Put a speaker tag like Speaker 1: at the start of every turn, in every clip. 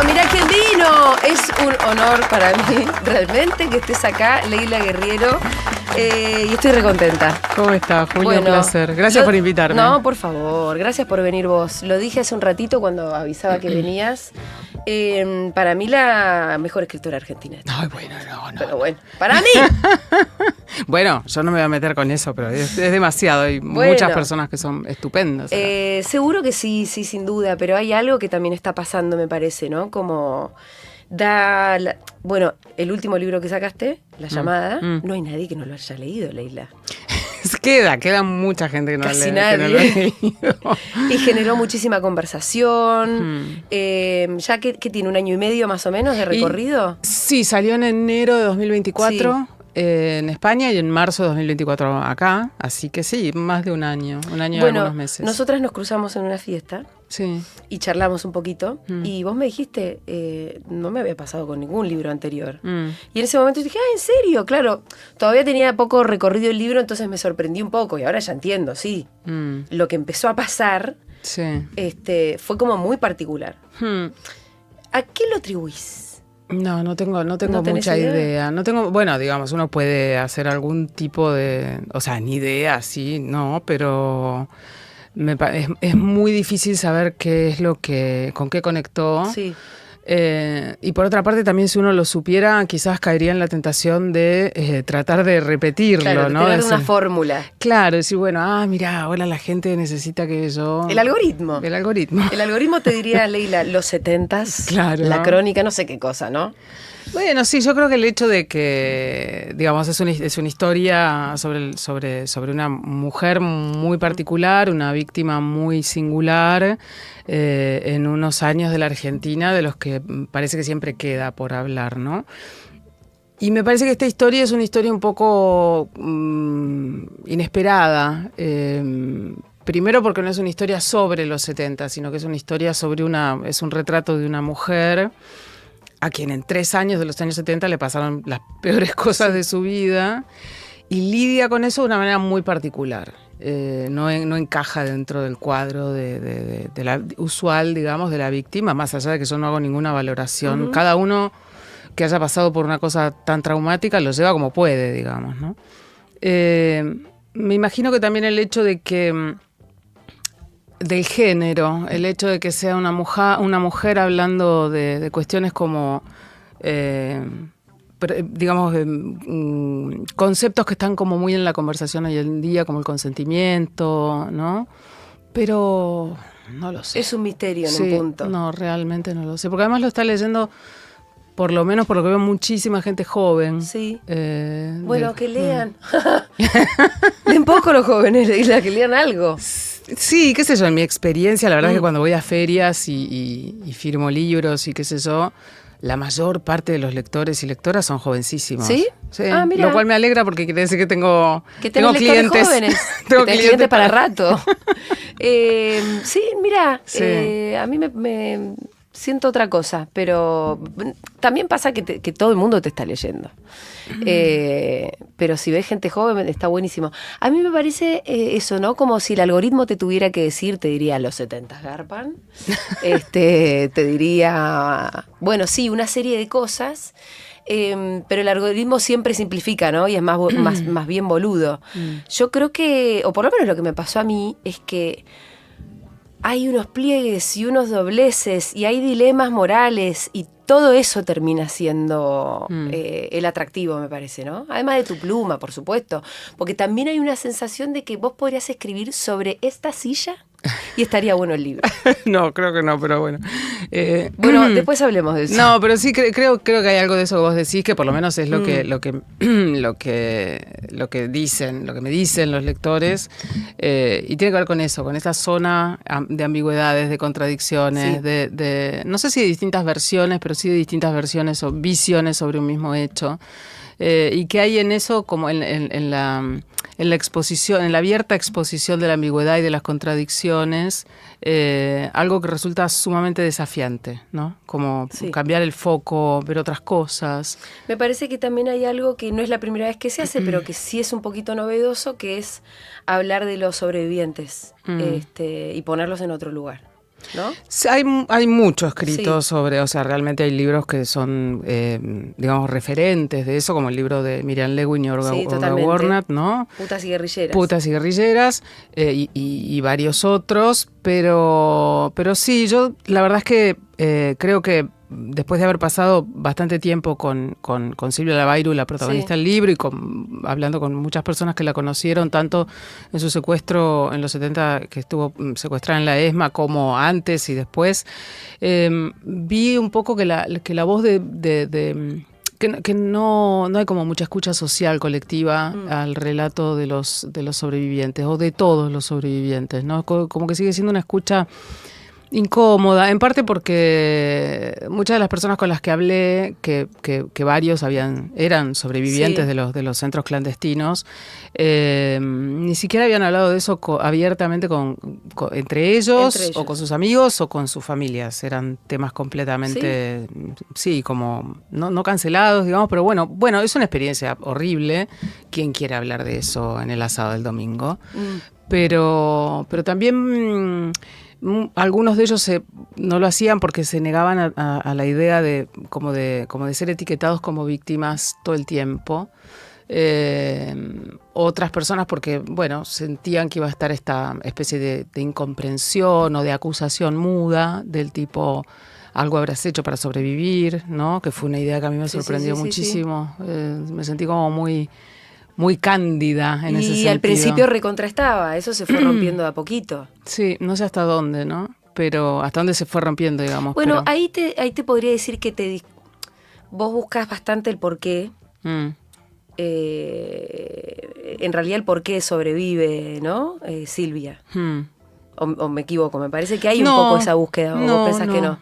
Speaker 1: Mirá quién vino. Es un honor para mí, realmente, que estés acá, Leila Guerriero. Y estoy recontenta.
Speaker 2: ¿Cómo estás, Julia?
Speaker 1: Bueno,
Speaker 2: un placer. Gracias por invitarme.
Speaker 1: No, por favor. Gracias por venir vos. Lo dije hace un ratito cuando avisaba que venías. Para mí la mejor escritora argentina.
Speaker 2: Ay, bueno, no.
Speaker 1: Pero bueno, para mí.
Speaker 2: Bueno, yo no me voy a meter con eso, pero es demasiado. Hay muchas personas que son estupendas.
Speaker 1: Seguro que sí, sin duda. Pero hay algo que también está pasando, me parece, ¿no? Como bueno, el último libro que sacaste, La Llamada, no hay nadie que no lo haya leído, Leila.
Speaker 2: Queda mucha gente que no,
Speaker 1: Casi
Speaker 2: que no lo ha leído.
Speaker 1: Y generó muchísima conversación. ¿Ya que tiene 1 año y medio más o menos de recorrido?
Speaker 2: Sí, salió en enero de 2024 en España y en marzo de 2024 acá. Así que sí, más de un año y algunos meses.
Speaker 1: Nosotras nos cruzamos en una fiesta.
Speaker 2: Sí.
Speaker 1: Y charlamos un poquito. Y vos me dijiste, no me había pasado con ningún libro anterior. Y en ese momento dije, ¿en serio? Claro, todavía tenía poco recorrido el libro, entonces me sorprendí un poco. Y ahora ya entiendo, sí. Lo que empezó a pasar fue como muy particular. ¿A qué lo atribuís?
Speaker 2: No tengo mucha idea. No tengo, bueno, digamos, uno puede hacer algún tipo de, o sea, ni idea, sí, no, pero es muy difícil saber qué es con qué conectó.
Speaker 1: Sí.
Speaker 2: Y por otra parte, también si uno lo supiera, quizás caería en la tentación de tratar de repetirlo,
Speaker 1: claro,
Speaker 2: ¿no?
Speaker 1: Tener una fórmula.
Speaker 2: Claro, decir, bueno, mirá, ahora la gente necesita que yo...
Speaker 1: El algoritmo.
Speaker 2: El algoritmo te
Speaker 1: diría, Leila, los 70s,
Speaker 2: claro,
Speaker 1: la crónica, no sé qué cosa, ¿no?
Speaker 2: Bueno, sí, yo creo que el hecho de que, digamos, es una historia sobre una mujer muy particular, una víctima muy singular, en unos años de la Argentina de los que parece que siempre queda por hablar, ¿no? Y me parece que esta historia es una historia un poco inesperada. Primero porque no es una historia sobre los 70, sino que es una historia es un retrato de una mujer a quien en 3 años de los años 70 le pasaron las peores cosas de su vida y lidia con eso de una manera muy particular. No encaja dentro del cuadro de la usual, digamos, de la víctima, más allá de que yo no hago ninguna valoración. Cada uno que haya pasado por una cosa tan traumática lo lleva como puede, digamos, ¿no? Me imagino que también el hecho de que del género, el hecho de que sea una mujer hablando de cuestiones como, digamos, conceptos que están como muy en la conversación hoy en día, como el consentimiento, ¿no? Pero no lo sé.
Speaker 1: Es un misterio en un punto.
Speaker 2: No, realmente no lo sé, porque además lo está leyendo, por lo menos por lo que veo, muchísima gente joven.
Speaker 1: Sí. Bueno, que lean. Leen poco los jóvenes, que lean algo.
Speaker 2: Sí, qué sé yo, en mi experiencia, la verdad es que cuando voy a ferias y firmo libros y qué sé yo, la mayor parte de los lectores y lectoras son jovencísimos.
Speaker 1: ¿Sí?
Speaker 2: Sí. Lo cual me alegra porque quiere decir que tengo clientes
Speaker 1: jóvenes. tengo clientes para rato. Sí, mira, sí. A mí me siento otra cosa, pero también pasa que todo el mundo te está leyendo. Pero si ves gente joven, está buenísimo. A mí me parece eso, ¿no? Como si el algoritmo te tuviera que decir, te diría, los 70 garpan. Te diría, bueno, sí, una serie de cosas. Pero el algoritmo siempre simplifica, ¿no? Y es más bien boludo. Yo creo que, o por lo menos lo que me pasó a mí, es que hay unos pliegues y unos dobleces y hay dilemas morales y todo eso termina siendo el atractivo, me parece, ¿no? Además de tu pluma, por supuesto, porque también hay una sensación de que vos podrías escribir sobre esta silla y estaría bueno el libro.
Speaker 2: No, creo que no, pero bueno.
Speaker 1: Bueno, después hablemos de eso.
Speaker 2: No, pero sí creo que hay algo de eso que vos decís, que por lo menos es lo que dicen, lo que me dicen los lectores, y tiene que ver con eso, con esa zona de ambigüedades, de contradicciones, sí. de no sé si de distintas versiones, pero sí de distintas versiones o visiones sobre un mismo hecho. Y que hay en eso, como en la exposición, en la abierta exposición de la ambigüedad y de las contradicciones, algo que resulta sumamente desafiante, ¿no? Como cambiar el foco, ver otras cosas.
Speaker 1: Me parece que también hay algo que no es la primera vez que se hace, pero que sí es un poquito novedoso, que es hablar de los sobrevivientes y ponerlos en otro lugar. ¿no?
Speaker 2: Sí, hay mucho escrito
Speaker 1: Sí.
Speaker 2: sobre, o sea, realmente hay libros que son, digamos, referentes de eso, como el libro de Miriam Lewin y
Speaker 1: Sí,
Speaker 2: Olga
Speaker 1: totalmente.
Speaker 2: Warnat, ¿no?
Speaker 1: Putas y guerrilleras.
Speaker 2: Putas y guerrilleras, y varios otros, pero sí, yo la verdad es que creo que después de haber pasado bastante tiempo con Silvia Lavairo, la protagonista
Speaker 1: Sí.
Speaker 2: del libro, y hablando con muchas personas que la conocieron, tanto en su secuestro en los 70, que estuvo secuestrada en la ESMA, como antes y después, vi un poco que la voz que no hay como mucha escucha social colectiva al relato de los sobrevivientes, o de todos los sobrevivientes, ¿no? Como que sigue siendo una escucha incómoda, en parte porque muchas de las personas con las que hablé, que varios eran sobrevivientes
Speaker 1: Sí.
Speaker 2: de los centros clandestinos, ni siquiera habían hablado de eso abiertamente entre ellos,
Speaker 1: Entre ellos.
Speaker 2: o con sus amigos, o con sus familias. Eran temas completamente, sí, como no cancelados, digamos, pero bueno, es una experiencia horrible. ¿Quién quiere hablar de eso en el asado del domingo? Pero también algunos de ellos no lo hacían porque se negaban a la idea de ser etiquetados como víctimas todo el tiempo. Otras personas porque, sentían que iba a estar esta especie de incomprensión o de acusación muda del tipo: algo habrás hecho para sobrevivir, ¿no? Que fue una idea que a mí me sorprendió muchísimo. Me sentí como muy cándida en ese sentido.
Speaker 1: Y al principio recontrastaba, eso se fue rompiendo de a poquito.
Speaker 2: Sí, no sé hasta dónde, ¿no? Pero hasta dónde se fue rompiendo, digamos.
Speaker 1: Bueno, ahí te podría decir que vos buscas bastante el porqué. En realidad el porqué sobrevive, ¿no? Silvia. O me equivoco, me parece que hay un poco esa búsqueda, o vos pensás que no.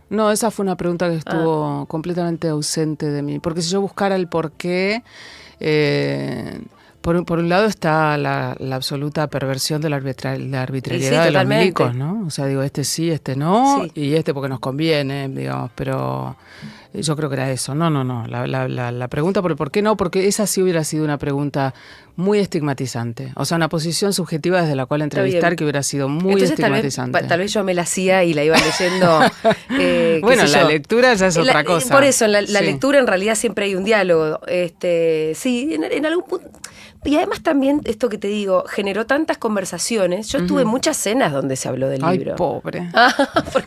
Speaker 2: No, esa fue una pregunta que estuvo completamente ausente de mí. Porque si yo buscara el porqué, por un lado está la absoluta perversión de la arbitrariedad de los milicos, ¿no? O sea, digo, este sí, este no, y este porque nos conviene, digamos, pero yo creo que era eso. No. La pregunta por el por qué no, porque esa sí hubiera sido una pregunta muy estigmatizante. O sea, una posición subjetiva desde la cual entrevistar que hubiera sido muy
Speaker 1: Entonces,
Speaker 2: estigmatizante.
Speaker 1: Tal vez yo me la hacía y la iba leyendo.
Speaker 2: Bueno, la lectura ya es otra cosa.
Speaker 1: Por eso, en la lectura en realidad siempre hay un diálogo. Sí, en algún punto. Y además también, esto que te digo, generó tantas conversaciones. Yo estuve en muchas cenas donde se habló del libro.
Speaker 2: Ay, pobre.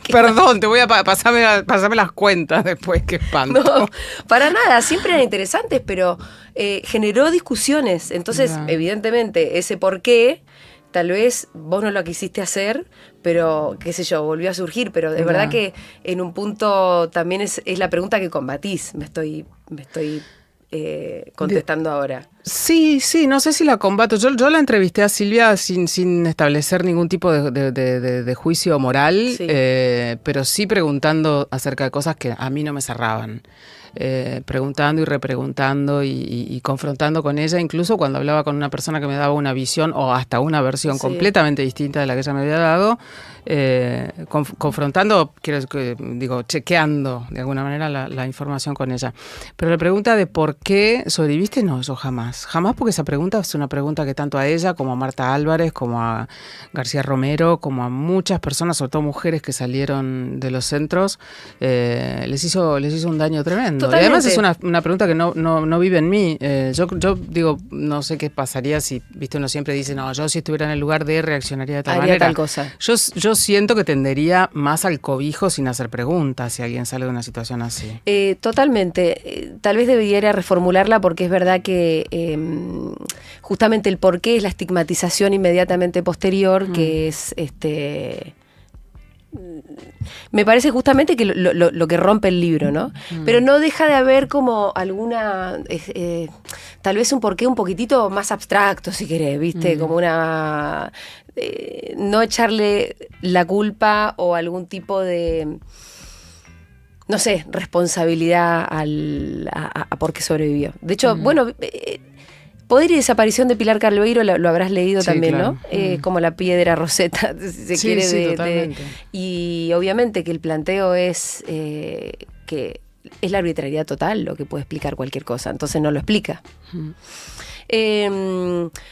Speaker 1: Perdón,
Speaker 2: te voy a pasarme las cuentas después, qué espanto.
Speaker 1: No, para nada, siempre eran interesantes, pero generó discusiones. Entonces, evidentemente, ese por qué, tal vez vos no lo quisiste hacer, pero, qué sé yo, volvió a surgir. Pero de verdad que en un punto también es la pregunta que combatís. Me estoy contestando ahora.
Speaker 2: Sí, no sé si la combato. Yo la entrevisté a Silvia sin establecer ningún tipo de juicio moral, pero sí preguntando acerca de cosas que a mí no me cerraban. Preguntando y repreguntando y confrontando con ella, incluso cuando hablaba con una persona que me daba una visión o hasta una versión completamente distinta de la que ella me había dado, confrontando, chequeando de alguna manera la información con ella. Pero la pregunta de por qué sobreviviste, no, yo jamás, porque esa pregunta es una pregunta que tanto a ella como a Marta Álvarez, como a García Romero, como a muchas personas, sobre todo mujeres que salieron de los centros, les hizo un daño tremendo.
Speaker 1: Totalmente.
Speaker 2: Y además es una pregunta que no vive en mí. Yo digo, no sé qué pasaría si, uno siempre dice, no, yo si estuviera en el lugar de reaccionaría de tal manera.
Speaker 1: Tal cosa.
Speaker 2: Yo siento que tendería más al cobijo sin hacer preguntas si alguien sale de una situación así.
Speaker 1: Totalmente. Tal vez debería reformularla porque es verdad que justamente el porqué es la estigmatización inmediatamente posterior, que es me parece justamente que lo que rompe el libro, ¿no? Pero no deja de haber como alguna, tal vez un porqué un poquitito más abstracto, si querés, ¿viste? Como una, no echarle la culpa o algún tipo de, no sé, responsabilidad a por qué sobrevivió. De hecho, Poder y desaparición de Pilar Calveiro lo habrás leído también, claro, ¿no? Como la piedra Rosetta, si se quiere.
Speaker 2: Totalmente.
Speaker 1: Y obviamente que el planteo es que es la arbitrariedad total lo que puede explicar cualquier cosa, entonces no lo explica.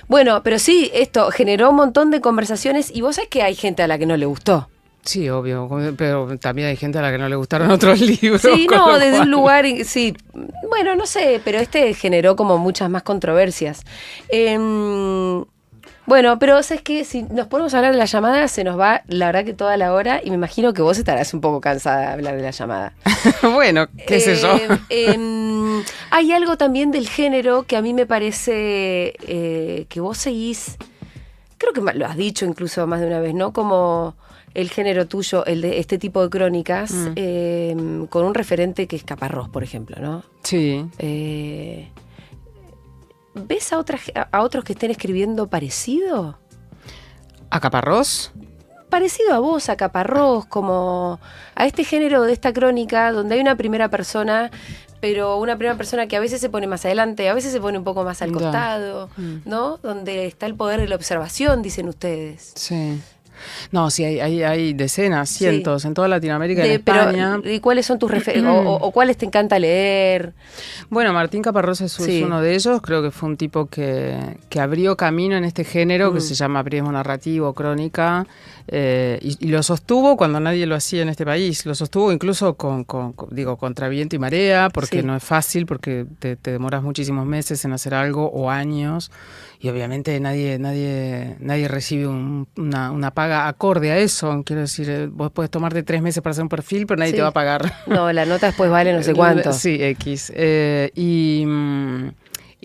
Speaker 1: Bueno, pero sí, esto generó un montón de conversaciones y vos sabés que hay gente a la que no le gustó.
Speaker 2: Sí, obvio, pero también hay gente a la que no le gustaron otros libros.
Speaker 1: Sí, no, desde un lugar, sí, bueno, no sé, pero este generó como muchas más controversias. Bueno, pero ¿sabes qué? Si nos ponemos a hablar de la llamada, se nos va, la verdad, que toda la hora, y me imagino que vos estarás un poco cansada de hablar de la llamada.
Speaker 2: Bueno, qué sé yo.
Speaker 1: Hay algo también del género que a mí me parece que vos seguís, creo que lo has dicho incluso más de una vez, ¿no? Como el género tuyo, el de este tipo de crónicas, con un referente que es Caparrós, por ejemplo, ¿no?
Speaker 2: Sí.
Speaker 1: ¿Ves a otros que estén escribiendo parecido?
Speaker 2: ¿A Caparrós?
Speaker 1: Parecido a vos, a Caparrós, como a este género de esta crónica, donde hay una primera persona, pero una primera persona que a veces se pone más adelante, a veces se pone un poco más al costado, ¿no? Donde está el poder de la observación, dicen ustedes.
Speaker 2: Sí. No, sí, hay decenas, cientos, en toda Latinoamérica y en España.
Speaker 1: Pero, ¿y cuáles son tus referentes? o cuáles te encanta leer?
Speaker 2: Bueno, Martín Caparrós es uno de ellos. Creo que fue un tipo que abrió camino en este género que se llama periodismo narrativo, crónica, y lo sostuvo cuando nadie lo hacía en este país. Lo sostuvo incluso contra viento y marea, porque no es fácil, porque te demoras muchísimos meses en hacer algo o años. Y obviamente nadie recibe una paga acorde a eso. Quiero decir, vos podés tomarte 3 meses para hacer un perfil, pero nadie te va a pagar.
Speaker 1: No, la nota después vale no sé cuánto.
Speaker 2: Sí, X.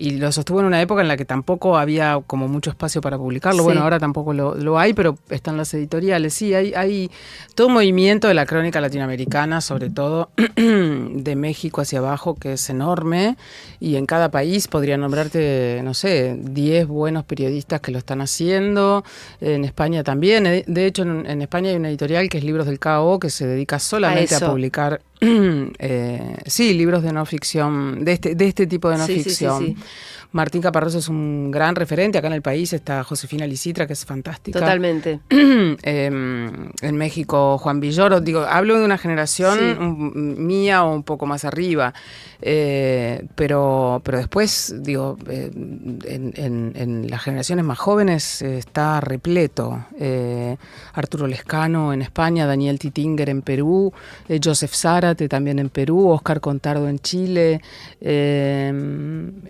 Speaker 2: Y lo sostuvo en una época en la que tampoco había como mucho espacio para publicarlo. Bueno, ahora tampoco lo hay, pero están las editoriales. Sí, hay todo un movimiento de la crónica latinoamericana, sobre todo de México hacia abajo, que es enorme. Y en cada país podría nombrarte, no sé, 10 buenos periodistas que lo están haciendo. En España también. De hecho, en España hay una editorial que es Libros del K.O., que se dedica solamente a publicar libros de no ficción, de este tipo de no ficción. Sí. Martín Caparrós es un gran referente. Acá en el país está Josefina Licitra, que es fantástica.
Speaker 1: Totalmente.
Speaker 2: En México, Juan Villoro. Hablo de una generación mía o un poco más arriba. Pero después, en las generaciones más jóvenes está repleto. Arturo Lescano en España, Daniel Titinger en Perú, Joseph Zárate también en Perú, Oscar Contardo en Chile,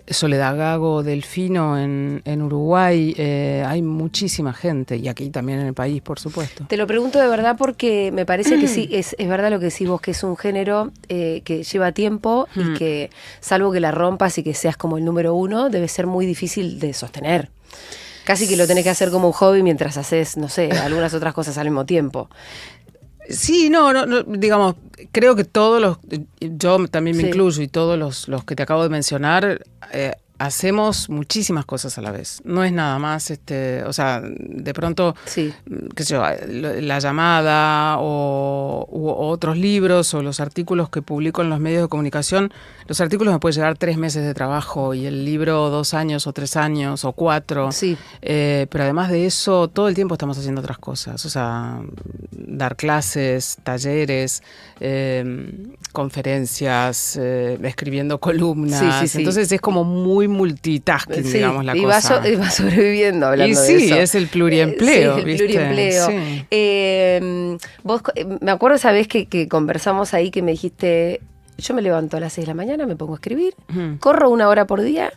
Speaker 2: Soledad Gago Delfino en Uruguay. Hay muchísima gente, y aquí también en el país, por supuesto.
Speaker 1: Te lo pregunto de verdad porque me parece que sí, es verdad lo que decís vos, que es un género que lleva tiempo y que, salvo que la rompas y que seas como el número 1, debe ser muy difícil de sostener. Casi que lo tenés que hacer como un hobby mientras haces, no sé, algunas otras cosas al mismo tiempo.
Speaker 2: Sí, no, digamos, creo que yo también me incluyo, y todos los que te acabo de mencionar, hacemos muchísimas cosas a la vez. No es nada más, o sea, de pronto, qué sé yo, La Llamada u otros libros o los artículos que publico en los medios de comunicación. Los artículos me pueden llevar 3 meses de trabajo y el libro 2 años o 3 años o 4. Sí. Pero además de eso, todo el tiempo estamos haciendo otras cosas. O sea, dar clases, talleres, conferencias, escribiendo columnas. Sí. Entonces es como muy multitasking, digamos, la cosa.
Speaker 1: Y va sobreviviendo hablando de eso.
Speaker 2: Sí, es el pluriempleo.
Speaker 1: Sí, el pluriempleo. Sí. Vos, me acuerdo esa vez que conversamos ahí, que me dijiste: yo me levanto a las 6 de la mañana, me pongo a escribir, corro 1 hora por día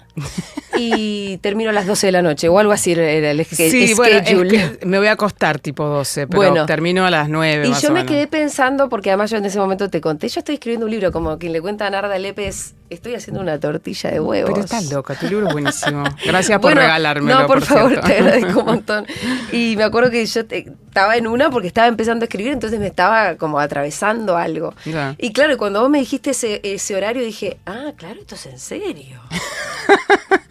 Speaker 1: y termino a las 12 de la noche, o algo así era el schedule.
Speaker 2: Sí, bueno, es que me voy a acostar tipo 12, pero termino a las 9 más o menos.
Speaker 1: Y yo me quedé pensando, porque además yo en ese momento te conté, yo estoy escribiendo un libro, como quien le cuenta a Narda Lépez, estoy haciendo una tortilla de huevos.
Speaker 2: Pero estás loca, tu libro es buenísimo. Gracias por regalármelo.
Speaker 1: No, por favor, te agradezco un montón. Y me acuerdo que yo estaba en una porque estaba empezando a escribir, entonces me estaba como atravesando algo. Ya. Y claro, cuando vos me dijiste ese horario, dije, claro, esto es en serio.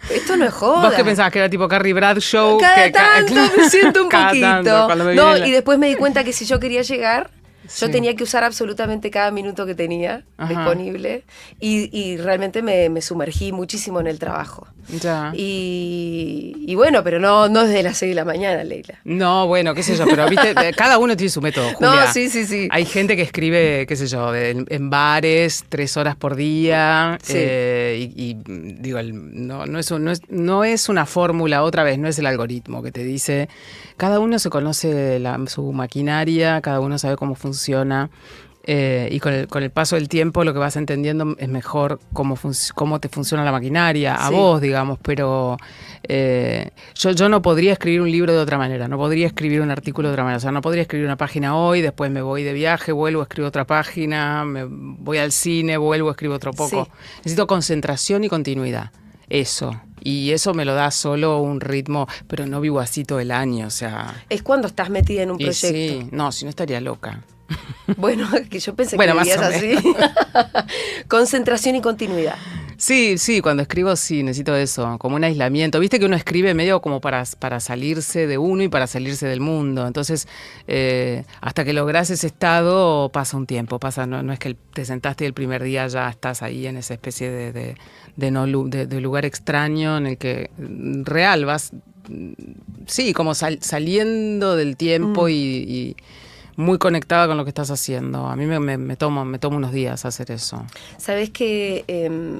Speaker 1: Esto no es joda.
Speaker 2: ¿Vos qué pensabas? ¿Que era tipo Carrie Bradshaw?
Speaker 1: Cada tanto me siento un poquito. Y después me di cuenta que si yo quería llegar, yo tenía que usar absolutamente cada minuto que tenía disponible, y realmente me sumergí muchísimo en el trabajo.
Speaker 2: Ya.
Speaker 1: Y bueno, pero no desde las 6 de la mañana, Leila.
Speaker 2: No, bueno, qué sé yo, pero viste, cada uno tiene su método, Julia.
Speaker 1: No, sí.
Speaker 2: Hay gente que escribe, qué sé yo, en bares, 3 horas por día,
Speaker 1: Sí.
Speaker 2: y digo, no es una fórmula, otra vez, no es el algoritmo que te dice, cada uno se conoce su maquinaria, cada uno sabe cómo funciona. Y con el paso del tiempo lo que vas entendiendo es mejor cómo te funciona la maquinaria, a vos, digamos, pero yo no podría escribir un libro de otra manera, no podría escribir un artículo de otra manera, o sea, no podría escribir una página hoy, después me voy de viaje, vuelvo, escribo otra página, me voy al cine, vuelvo, escribo otro poco. Sí. Necesito concentración y continuidad, eso. Y eso me lo da solo un ritmo, pero no vivo así todo el año, o sea...
Speaker 1: Es cuando estás metida en un proyecto.
Speaker 2: Sí, no, si no estaría loca.
Speaker 1: Bueno, que yo pensé que vivías así. Concentración y continuidad.
Speaker 2: Sí, cuando escribo sí, necesito eso, como un aislamiento. Viste que uno escribe medio como para salirse de uno y para salirse del mundo. Entonces, hasta que lográs ese estado, pasa un tiempo. No es que te sentaste y el primer día ya estás ahí en esa especie de lugar extraño en el que real vas, sí, como saliendo del tiempo y muy conectada con lo que estás haciendo. A mí me tomo unos días hacer eso.
Speaker 1: Sabés que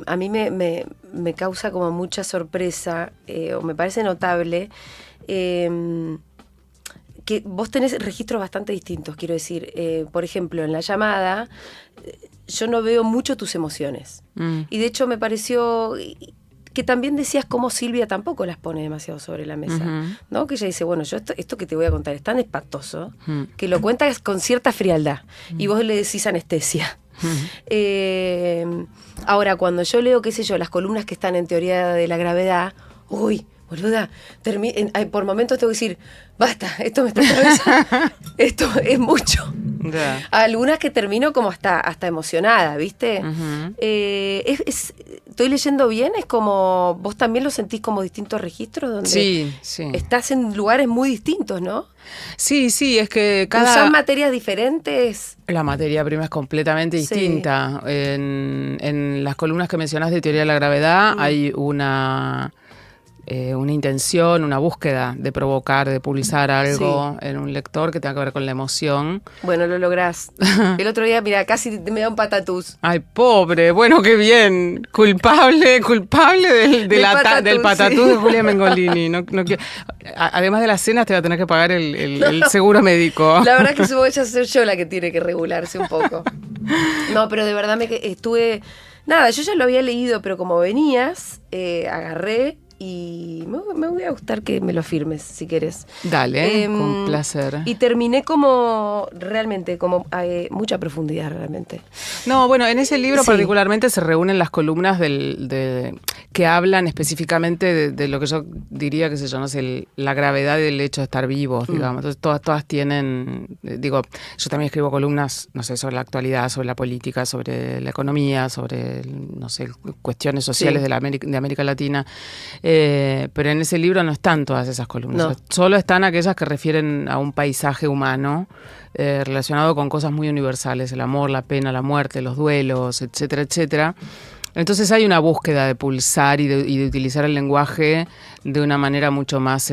Speaker 1: a mí me causa como mucha sorpresa, o me parece notable, que vos tenés registros bastante distintos, quiero decir. Por ejemplo, en la llamada, yo no veo mucho tus emociones. Y de hecho me pareció... que también decías cómo Silvia tampoco las pone demasiado sobre la mesa, ¿no? Que ella dice, bueno, yo esto que te voy a contar es tan espantoso que lo cuentas con cierta frialdad y vos le decís anestesia. Ahora, cuando yo leo, qué sé yo, las columnas que están en teoría de la gravedad, uy, boluda, por momentos tengo que decir, basta, esto me está atravesando, esto es mucho. Yeah. Algunas que termino como hasta emocionada, ¿viste? Estoy leyendo bien, es como, vos también lo sentís como distintos registros donde
Speaker 2: sí.
Speaker 1: Estás en lugares muy distintos, ¿no?
Speaker 2: Sí, es que
Speaker 1: ¿Usás materias diferentes?
Speaker 2: La materia prima es completamente distinta. En las columnas que mencionás de teoría de la gravedad hay una intención, una búsqueda de provocar, de pulsar algo en un lector que tenga que ver con la emoción.
Speaker 1: Bueno, lo lográs. El otro día, mira, casi me da un patatús.
Speaker 2: Ay, pobre, bueno, qué bien. Culpable del patatús de Julia Mengolini. No, además de las cenas te va a tener que pagar el seguro médico.
Speaker 1: La verdad es que voy a ser yo la que tiene que regularse un poco. No, pero de verdad estuve... Nada, yo ya lo había leído, pero como venías, agarré... Y me voy a gustar que me lo firmes, si querés.
Speaker 2: Dale, con placer.
Speaker 1: Y terminé como, realmente, como mucha profundidad, realmente.
Speaker 2: No, bueno, en ese libro particularmente se reúnen las columnas que hablan específicamente de lo que yo diría, qué sé yo, no sé, la gravedad del hecho de estar vivos, digamos. Entonces todas tienen, yo también escribo columnas, no sé, sobre la actualidad, sobre la política, sobre la economía, sobre, no sé, cuestiones sociales de América Latina. Pero en ese libro no están todas esas columnas. No. Solo están aquellas que refieren a un paisaje humano relacionado con cosas muy universales, el amor, la pena, la muerte, los duelos, etcétera, etcétera. Entonces hay una búsqueda de pulsar y de utilizar el lenguaje de una manera mucho más,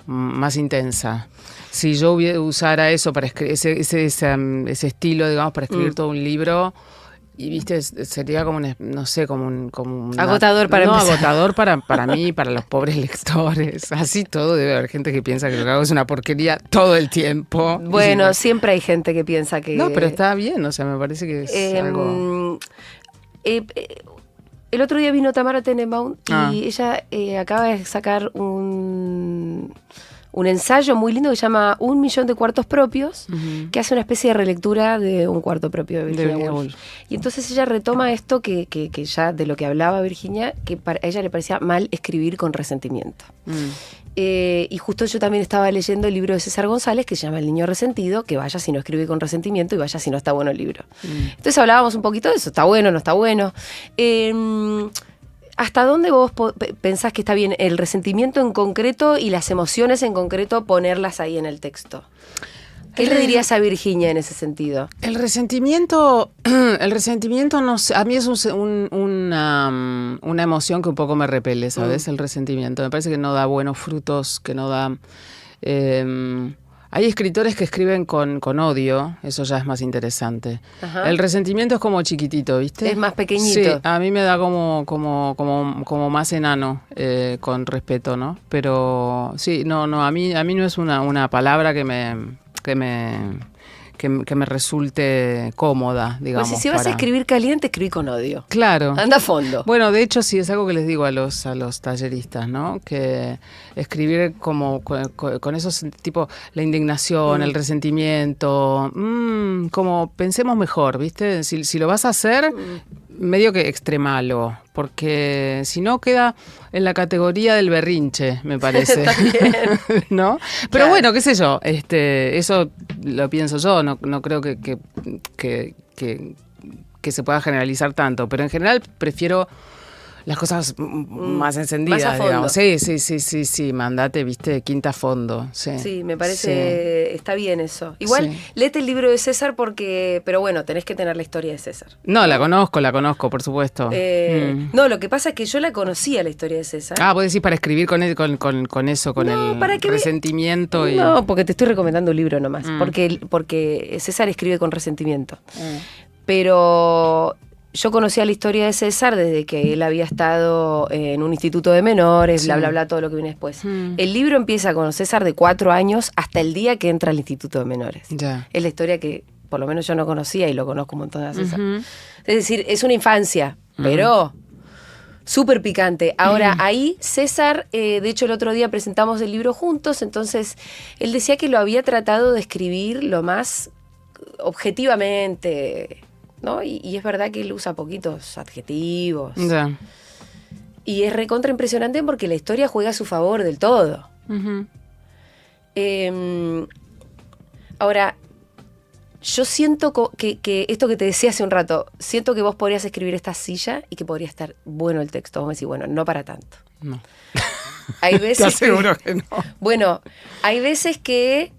Speaker 2: más intensa. Si yo usara eso para escribir ese estilo, digamos, para escribir todo un libro... Y viste, sería como
Speaker 1: agotador para empezar.
Speaker 2: Agotador para mí, para los pobres lectores. Así todo, debe haber gente que piensa que lo que hago es una porquería todo el tiempo.
Speaker 1: Bueno, siempre hay gente que piensa que...
Speaker 2: No, pero está bien, o sea, me parece que es algo...
Speaker 1: El otro día vino Tamara Tenenbaum y ella acaba de sacar un ensayo muy lindo que se llama 1 millón de cuartos propios, que hace una especie de relectura de un cuarto propio de Virginia Woolf. Y entonces ella retoma esto que ya de lo que hablaba Virginia, que a ella le parecía mal escribir con resentimiento. Y justo yo también estaba leyendo el libro de César González que se llama El niño resentido, que vaya si no escribe con resentimiento y vaya si no está bueno el libro. Entonces hablábamos un poquito de eso, está bueno, no está bueno. ¿Hasta dónde vos pensás que está bien el resentimiento en concreto y las emociones en concreto ponerlas ahí en el texto? ¿Qué le dirías a Virginia en ese sentido?
Speaker 2: El resentimiento no sé, a mí es un una emoción que un poco me repele, ¿sabes? El resentimiento. Me parece que no da buenos frutos, que no da... hay escritores que escriben con odio, eso ya es más interesante.
Speaker 1: Ajá.
Speaker 2: El resentimiento es como chiquitito, ¿viste?
Speaker 1: Es más pequeñito.
Speaker 2: Sí, a mí me da como más enano, con respeto, ¿no? Pero sí, no, a mí no es una palabra que me resulte cómoda, digamos.
Speaker 1: Pues si vas a escribir caliente, escribí con odio.
Speaker 2: Claro.
Speaker 1: Anda a fondo.
Speaker 2: Bueno, de hecho sí es algo que les digo a los talleristas, ¿no? Que escribir como con esos tipo la indignación, el resentimiento, como pensemos mejor, ¿viste? Si lo vas a hacer, medio que extremalo, porque si no queda en la categoría del berrinche, me parece. ¿No? Pero
Speaker 1: claro.
Speaker 2: Bueno, qué sé yo, eso lo pienso yo, no creo que se pueda generalizar tanto, pero en general prefiero las cosas más encendidas,
Speaker 1: más a fondo.
Speaker 2: Digamos. Sí, mandate, viste, quinta a fondo. Sí,
Speaker 1: me parece, está bien eso. Igual, léete el libro de César pero bueno, tenés que tener la historia de César.
Speaker 2: No, la conozco, por supuesto.
Speaker 1: No, lo que pasa es que yo la conocía, la historia de César.
Speaker 2: Vos decís para escribir con eso, con el resentimiento.
Speaker 1: No, porque te estoy recomendando un libro nomás, porque César escribe con resentimiento. Pero... Yo conocía la historia de César desde que él había estado en un instituto de menores, bla, bla, bla, todo lo que viene después. El libro empieza con César de 4 años hasta el día que entra al instituto de menores.
Speaker 2: Ya.
Speaker 1: Es la historia que por lo menos yo no conocía y lo conozco un montón de César. Es decir, es una infancia, pero súper picante. Ahora, ahí César, de hecho el otro día presentamos el libro juntos, entonces él decía que lo había tratado de escribir lo más objetivamente... ¿no? Y es verdad que él usa poquitos adjetivos.
Speaker 2: Ya.
Speaker 1: Y es recontra impresionante porque la historia juega a su favor del todo. Ahora, yo siento que esto que te decía hace un rato, siento que vos podrías escribir esta silla y que podría estar bueno el texto. Vos me decís, bueno, no para tanto.
Speaker 2: No.
Speaker 1: Hay veces
Speaker 2: te aseguro que no.
Speaker 1: Bueno, hay veces que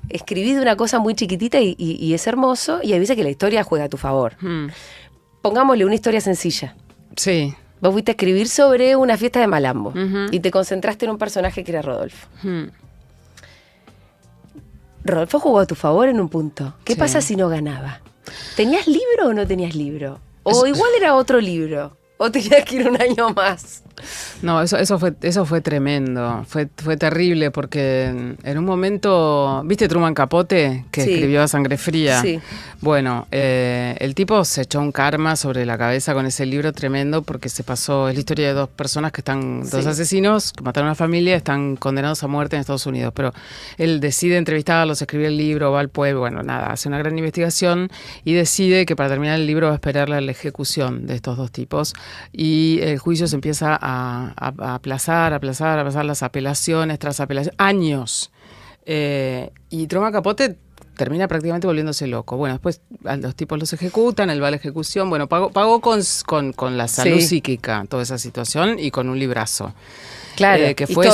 Speaker 1: escribís de una cosa muy chiquitita y es hermoso, y hay veces que la historia juega a tu favor. Pongámosle una historia sencilla.
Speaker 2: Sí.
Speaker 1: Vos fuiste a escribir sobre una fiesta de Malambo y te concentraste en un personaje que era Rodolfo. Rodolfo jugó a tu favor en un punto. ¿Qué pasa si no ganaba? ¿Tenías libro o no tenías libro? O igual era otro libro. ¿O tenías que ir un año más?
Speaker 2: No, eso fue tremendo, fue terrible porque en un momento, ¿viste Truman Capote que escribió A Sangre Fría?
Speaker 1: Sí.
Speaker 2: Bueno, el tipo se echó un karma sobre la cabeza con ese libro tremendo porque es la historia de dos personas dos asesinos que mataron a una familia, están condenados a muerte en Estados Unidos, pero él decide entrevistarlos, escribir el libro, va al pueblo, bueno, nada, hace una gran investigación y decide que para terminar el libro va a esperar la ejecución de estos dos tipos y el juicio se empieza a aplazar las apelaciones tras apelaciones, años. Y Truman Capote termina prácticamente volviéndose loco. Bueno, después a los tipos los ejecutan, él va a la ejecución. Bueno, pagó con la salud psíquica toda esa situación y con un librazo.
Speaker 1: Claro,
Speaker 2: que fue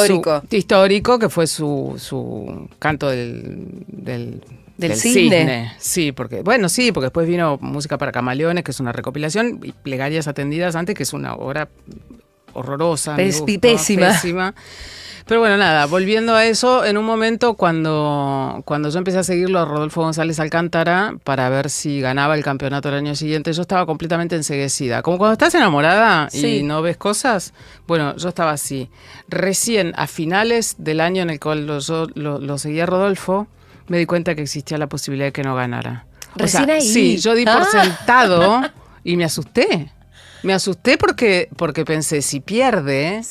Speaker 2: histórico, que fue su canto del cisne. Sí, porque después vino Música para Camaleones, que es una recopilación, y Plegarias Atendidas antes, que es una obra horrorosa. Pésima. Pero bueno, nada, volviendo a eso, en un momento cuando yo empecé a seguirlo a Rodolfo González Alcántara para ver si ganaba el campeonato el año siguiente, yo estaba completamente enceguecida. Como cuando estás enamorada y no ves cosas, bueno, yo estaba así. Recién a finales del año en el cual yo lo seguía a Rodolfo, me di cuenta que existía la posibilidad de que no ganara.
Speaker 1: Recién ahí.
Speaker 2: Sí, yo di por sentado y me asusté. Me asusté porque pensé, si pierde,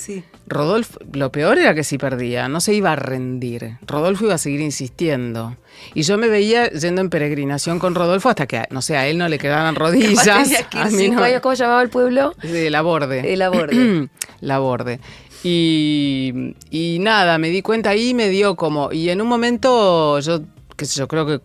Speaker 2: Rodolfo, lo peor era que si perdía, no se iba a rendir. Rodolfo iba a seguir insistiendo. Y yo me veía yendo en peregrinación con Rodolfo hasta que, no sé, a él no le quedaban rodillas.
Speaker 1: A mí no. ¿Cómo llamaba el pueblo?
Speaker 2: Laborde.
Speaker 1: Laborde.
Speaker 2: Laborde. Y nada, me di cuenta ahí, me dio como... Y en un momento yo qué sé yo, creo que,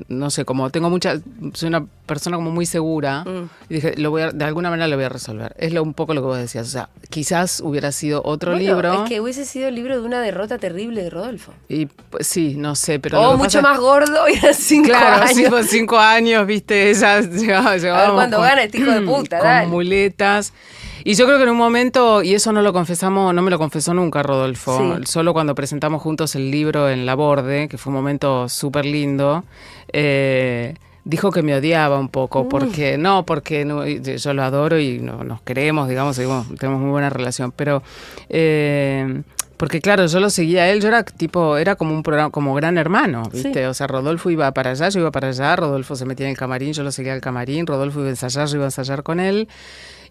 Speaker 2: no sé, como soy una persona como muy segura, y dije, de alguna manera lo voy a resolver. Es un poco lo que vos decías, o sea, quizás hubiera sido otro libro.
Speaker 1: Es que hubiese sido el libro de una derrota terrible de Rodolfo.
Speaker 2: Y pues, sí, no sé, pero...
Speaker 1: O mucho más gordo y a 5 años.
Speaker 2: Sí, pues 5 años, viste, ella llegaba
Speaker 1: a ver cuando gana este hijo de puta,
Speaker 2: con muletas. Y yo creo que en un momento, y eso no me lo confesó nunca Rodolfo, solo cuando presentamos juntos el libro en La Borde, que fue un momento súper lindo, dijo que me odiaba un poco, porque yo lo adoro y nos queremos, digamos, tenemos muy buena relación, pero... porque claro, yo lo seguía a él, era como un programa, como Gran Hermano, ¿viste? Sí. O sea, Rodolfo iba para allá, yo iba para allá, Rodolfo se metía en el camarín, yo lo seguía al camarín, Rodolfo iba a ensayar, yo iba a ensayar con él.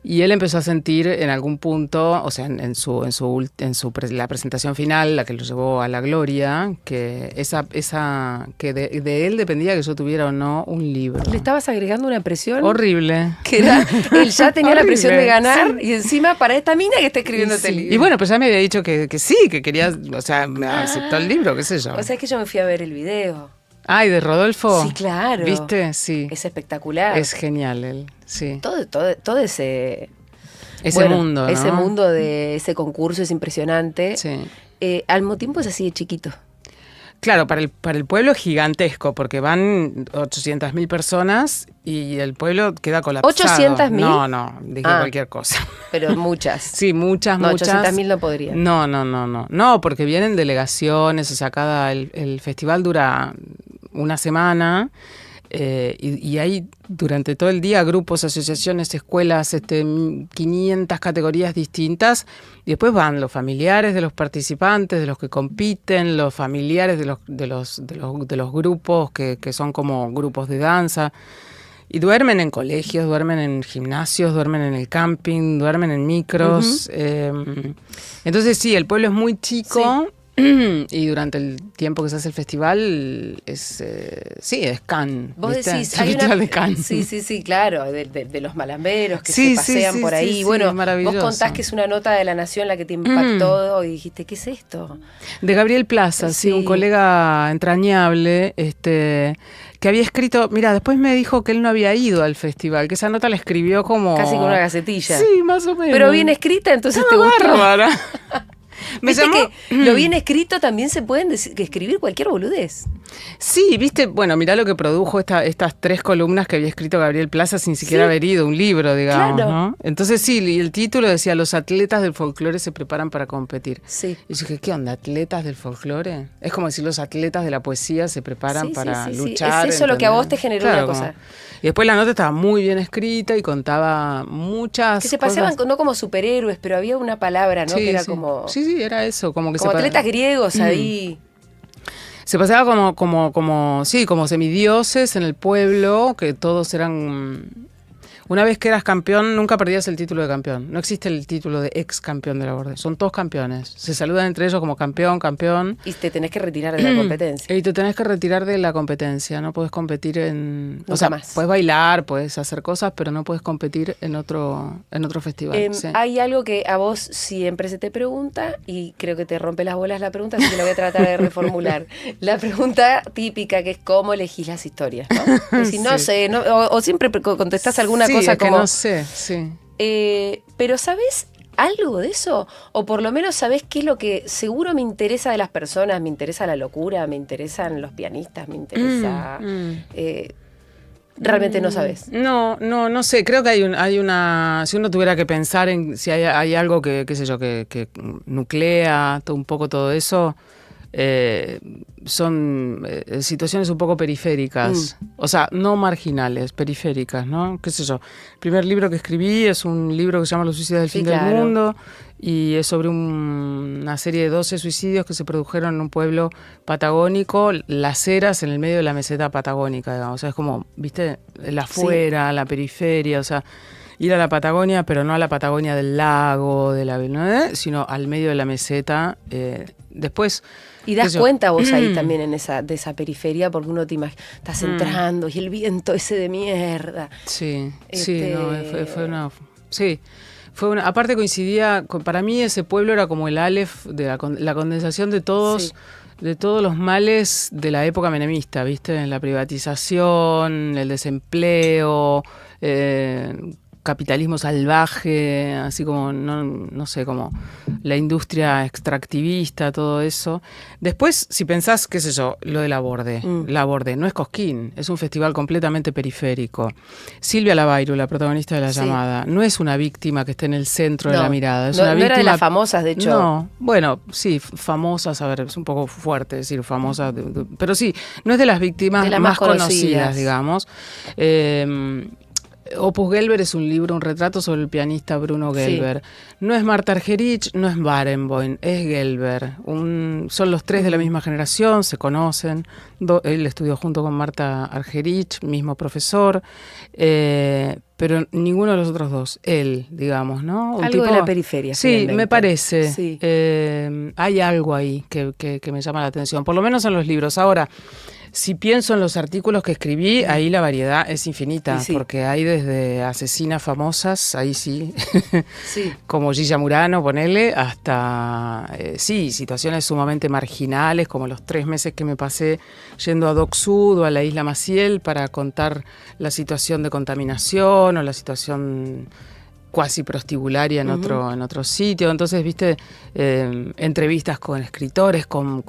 Speaker 2: Y él empezó a sentir en algún punto, o sea, la presentación final, la que lo llevó a la gloria, que que de él dependía que yo tuviera o no un libro.
Speaker 1: ¿Le estabas agregando una presión?
Speaker 2: Horrible.
Speaker 1: Que él ya tenía la presión de ganar y encima para esta mina que está escribiendo este libro.
Speaker 2: Y bueno, pues ya me había dicho que sí, que quería, o sea, me aceptó el libro, qué sé yo.
Speaker 1: O sea, es que yo me fui a ver el video.
Speaker 2: Ay, ¿de Rodolfo?
Speaker 1: Sí, claro.
Speaker 2: ¿Viste? Sí.
Speaker 1: Es espectacular.
Speaker 2: Es genial él, sí.
Speaker 1: Todo ese
Speaker 2: mundo, ¿no?
Speaker 1: Ese mundo de ese concurso es impresionante.
Speaker 2: Sí.
Speaker 1: Al mismo tiempo es así de chiquito.
Speaker 2: Claro, para el pueblo es gigantesco, porque van 800.000 personas y el pueblo queda colapsado.
Speaker 1: ¿800.000?
Speaker 2: No, dije cualquier cosa.
Speaker 1: Pero muchas.
Speaker 2: Sí, muchas.
Speaker 1: 800.000 no podría.
Speaker 2: No, porque vienen delegaciones, o sea, el festival dura una semana. Y hay durante todo el día grupos, asociaciones, escuelas, 500 categorías distintas, y después van los familiares de los participantes, de los que compiten, los familiares de los grupos que son como grupos de danza, y duermen en colegios, duermen en gimnasios, duermen en el camping, duermen en micros. Entonces sí, el pueblo es muy chico. Sí. Y durante el tiempo que se hace el festival es Cannes.
Speaker 1: Vos
Speaker 2: ¿viste?
Speaker 1: decís,
Speaker 2: de Cannes.
Speaker 1: Sí, claro, de los malamberos que se pasean por ahí. Bueno, vos contás que es una nota de La Nación la que te impactó y dijiste, ¿qué es esto?
Speaker 2: De Gabriel Plaza, sí, un colega entrañable, que había escrito, mira, después me dijo que él no había ido al festival, que esa nota la escribió como...
Speaker 1: Casi con una gacetilla.
Speaker 2: Sí, más o menos.
Speaker 1: Pero bien escrita, entonces te gustó.
Speaker 2: Bárbara.
Speaker 1: ¿Viste que lo bien escrito también se pueden escribir cualquier boludez?
Speaker 2: Sí, viste, bueno, mirá lo que produjo estas 3 columnas que había escrito Gabriel Plaza sin siquiera haber ido, un libro, digamos, claro. ¿No? Entonces sí, y el título decía, los atletas del folclore se preparan para competir.
Speaker 1: Sí.
Speaker 2: Y yo dije, ¿qué onda? ¿Atletas del folclore? Es como decir, los atletas de la poesía se preparan para luchar.
Speaker 1: Es eso lo que a vos te generó una cosa.
Speaker 2: Y después la nota estaba muy bien escrita y contaba muchas
Speaker 1: que se paseaban no como superhéroes, pero había una palabra, ¿no? Que era como...
Speaker 2: Sí, era eso. Como
Speaker 1: atletas griegos ahí.
Speaker 2: Se pasaba como semidioses en el pueblo, que todos eran... Una vez que eras campeón, nunca perdías el título de campeón. No existe el título de ex campeón de la Borde. Son todos campeones. Se saludan entre ellos como campeón.
Speaker 1: Y te tenés que retirar de la competencia.
Speaker 2: Y te tenés que retirar de la competencia. No puedes competir en...
Speaker 1: Nunca más.
Speaker 2: Puedes bailar, puedes hacer cosas, pero no puedes competir en otro festival. Sí.
Speaker 1: Hay algo que a vos siempre se te pregunta, y creo que te rompe las bolas la pregunta, así que la voy a tratar de reformular. La pregunta típica, que es ¿cómo elegís las historias? ¿No? Es decir, no sé, o siempre contestás alguna cosa
Speaker 2: es
Speaker 1: como...
Speaker 2: que no sé, sí.
Speaker 1: Pero ¿sabés algo de eso? O por lo menos ¿sabés qué es lo que seguro me interesa de las personas? Me interesa la locura, me interesan los pianistas, me interesa... ¿Realmente no sabés?
Speaker 2: No sé. Creo que hay una... Si uno tuviera que pensar en si hay algo que, qué sé yo, que nuclea un poco todo eso... son situaciones un poco periféricas, o sea, no marginales, periféricas, ¿no? Qué sé yo. El primer libro que escribí es un libro que se llama Los suicidas del fin del mundo, y es sobre una serie de 12 suicidios que se produjeron en un pueblo patagónico, Las Heras, en el medio de la meseta patagónica, digamos. O sea, es como, ¿viste? El afuera, la periferia, o sea... Ir a la Patagonia, pero no a la Patagonia del lago, sino al medio de la meseta. Después...
Speaker 1: Y das cuenta vos ahí también de esa periferia, porque uno te imagina, estás entrando y el viento ese de mierda.
Speaker 2: Sí, fue una... Aparte coincidía, para mí ese pueblo era como el Aleph, de la condensación de todos de todos los males de la época menemista, ¿viste? La privatización, el desempleo, capitalismo salvaje, así como, no sé, como la industria extractivista, todo eso. Después, si pensás, qué sé yo, lo de Laborde. Laborde no es Cosquín, es un festival completamente periférico. Silvia Lavairo, la protagonista de La Llamada, no es una víctima que esté en el centro de la mirada. Es una víctima,
Speaker 1: era de las famosas, de hecho.
Speaker 2: No, bueno, sí, famosas, a ver, es un poco fuerte decir famosas, pero sí, no es de las víctimas
Speaker 1: de las
Speaker 2: más conocidas, digamos. Opus Gelber es un libro, un retrato sobre el pianista Bruno Gelber. Sí. No es Marta Argerich, no es Barenboim, es Gelber. Son los tres de la misma generación, se conocen. Él estudió junto con Marta Argerich, mismo profesor, pero ninguno de los otros dos. Él, digamos, ¿no?
Speaker 1: Algo de la periferia.
Speaker 2: Sí, finalmente. Me parece.
Speaker 1: Sí.
Speaker 2: Hay algo ahí que me llama la atención, por lo menos en los libros. Ahora, si pienso en los artículos que escribí, ahí la variedad es infinita, porque hay desde asesinas famosas, ahí sí, como Gilla Murano, ponele, hasta, situaciones sumamente marginales, como los 3 meses que me pasé yendo a Dock Sud o a la Isla Maciel para contar la situación de contaminación o la situación cuasi prostibularia en otro sitio. Entonces, viste, entrevistas con escritores, con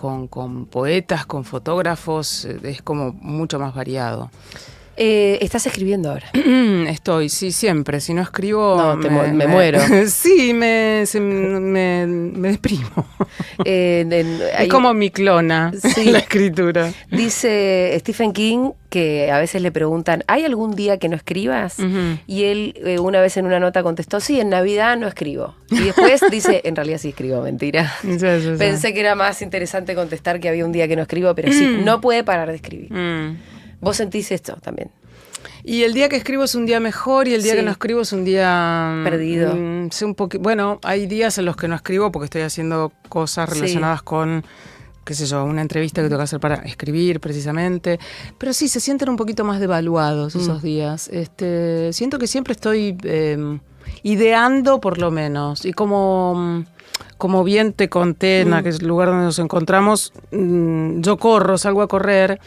Speaker 2: poetas, con fotógrafos, es como mucho más variado.
Speaker 1: ¿Estás escribiendo ahora?
Speaker 2: Estoy, sí, siempre. Si no escribo...
Speaker 1: No, me muero.
Speaker 2: Sí, me deprimo. Es como mi clona, la escritura.
Speaker 1: Dice Stephen King que a veces le preguntan, ¿hay algún día que no escribas? Y él una vez en una nota contestó, sí, en Navidad no escribo. Y después dice, en realidad sí escribo, mentira. Pensé que era más interesante contestar que había un día que no escribo, pero sí, no puede parar de escribir. ¿Vos sentís esto también?
Speaker 2: Y el día que escribo es un día mejor y el día que no escribo es un día...
Speaker 1: perdido.
Speaker 2: Bueno, hay días en los que no escribo porque estoy haciendo cosas relacionadas con, qué sé yo, una entrevista que tengo que hacer para escribir precisamente. Pero sí, se sienten un poquito más devaluados esos días. Siento que siempre estoy ideando por lo menos. Y como bien te conté en aquel lugar donde nos encontramos, yo salgo a correr.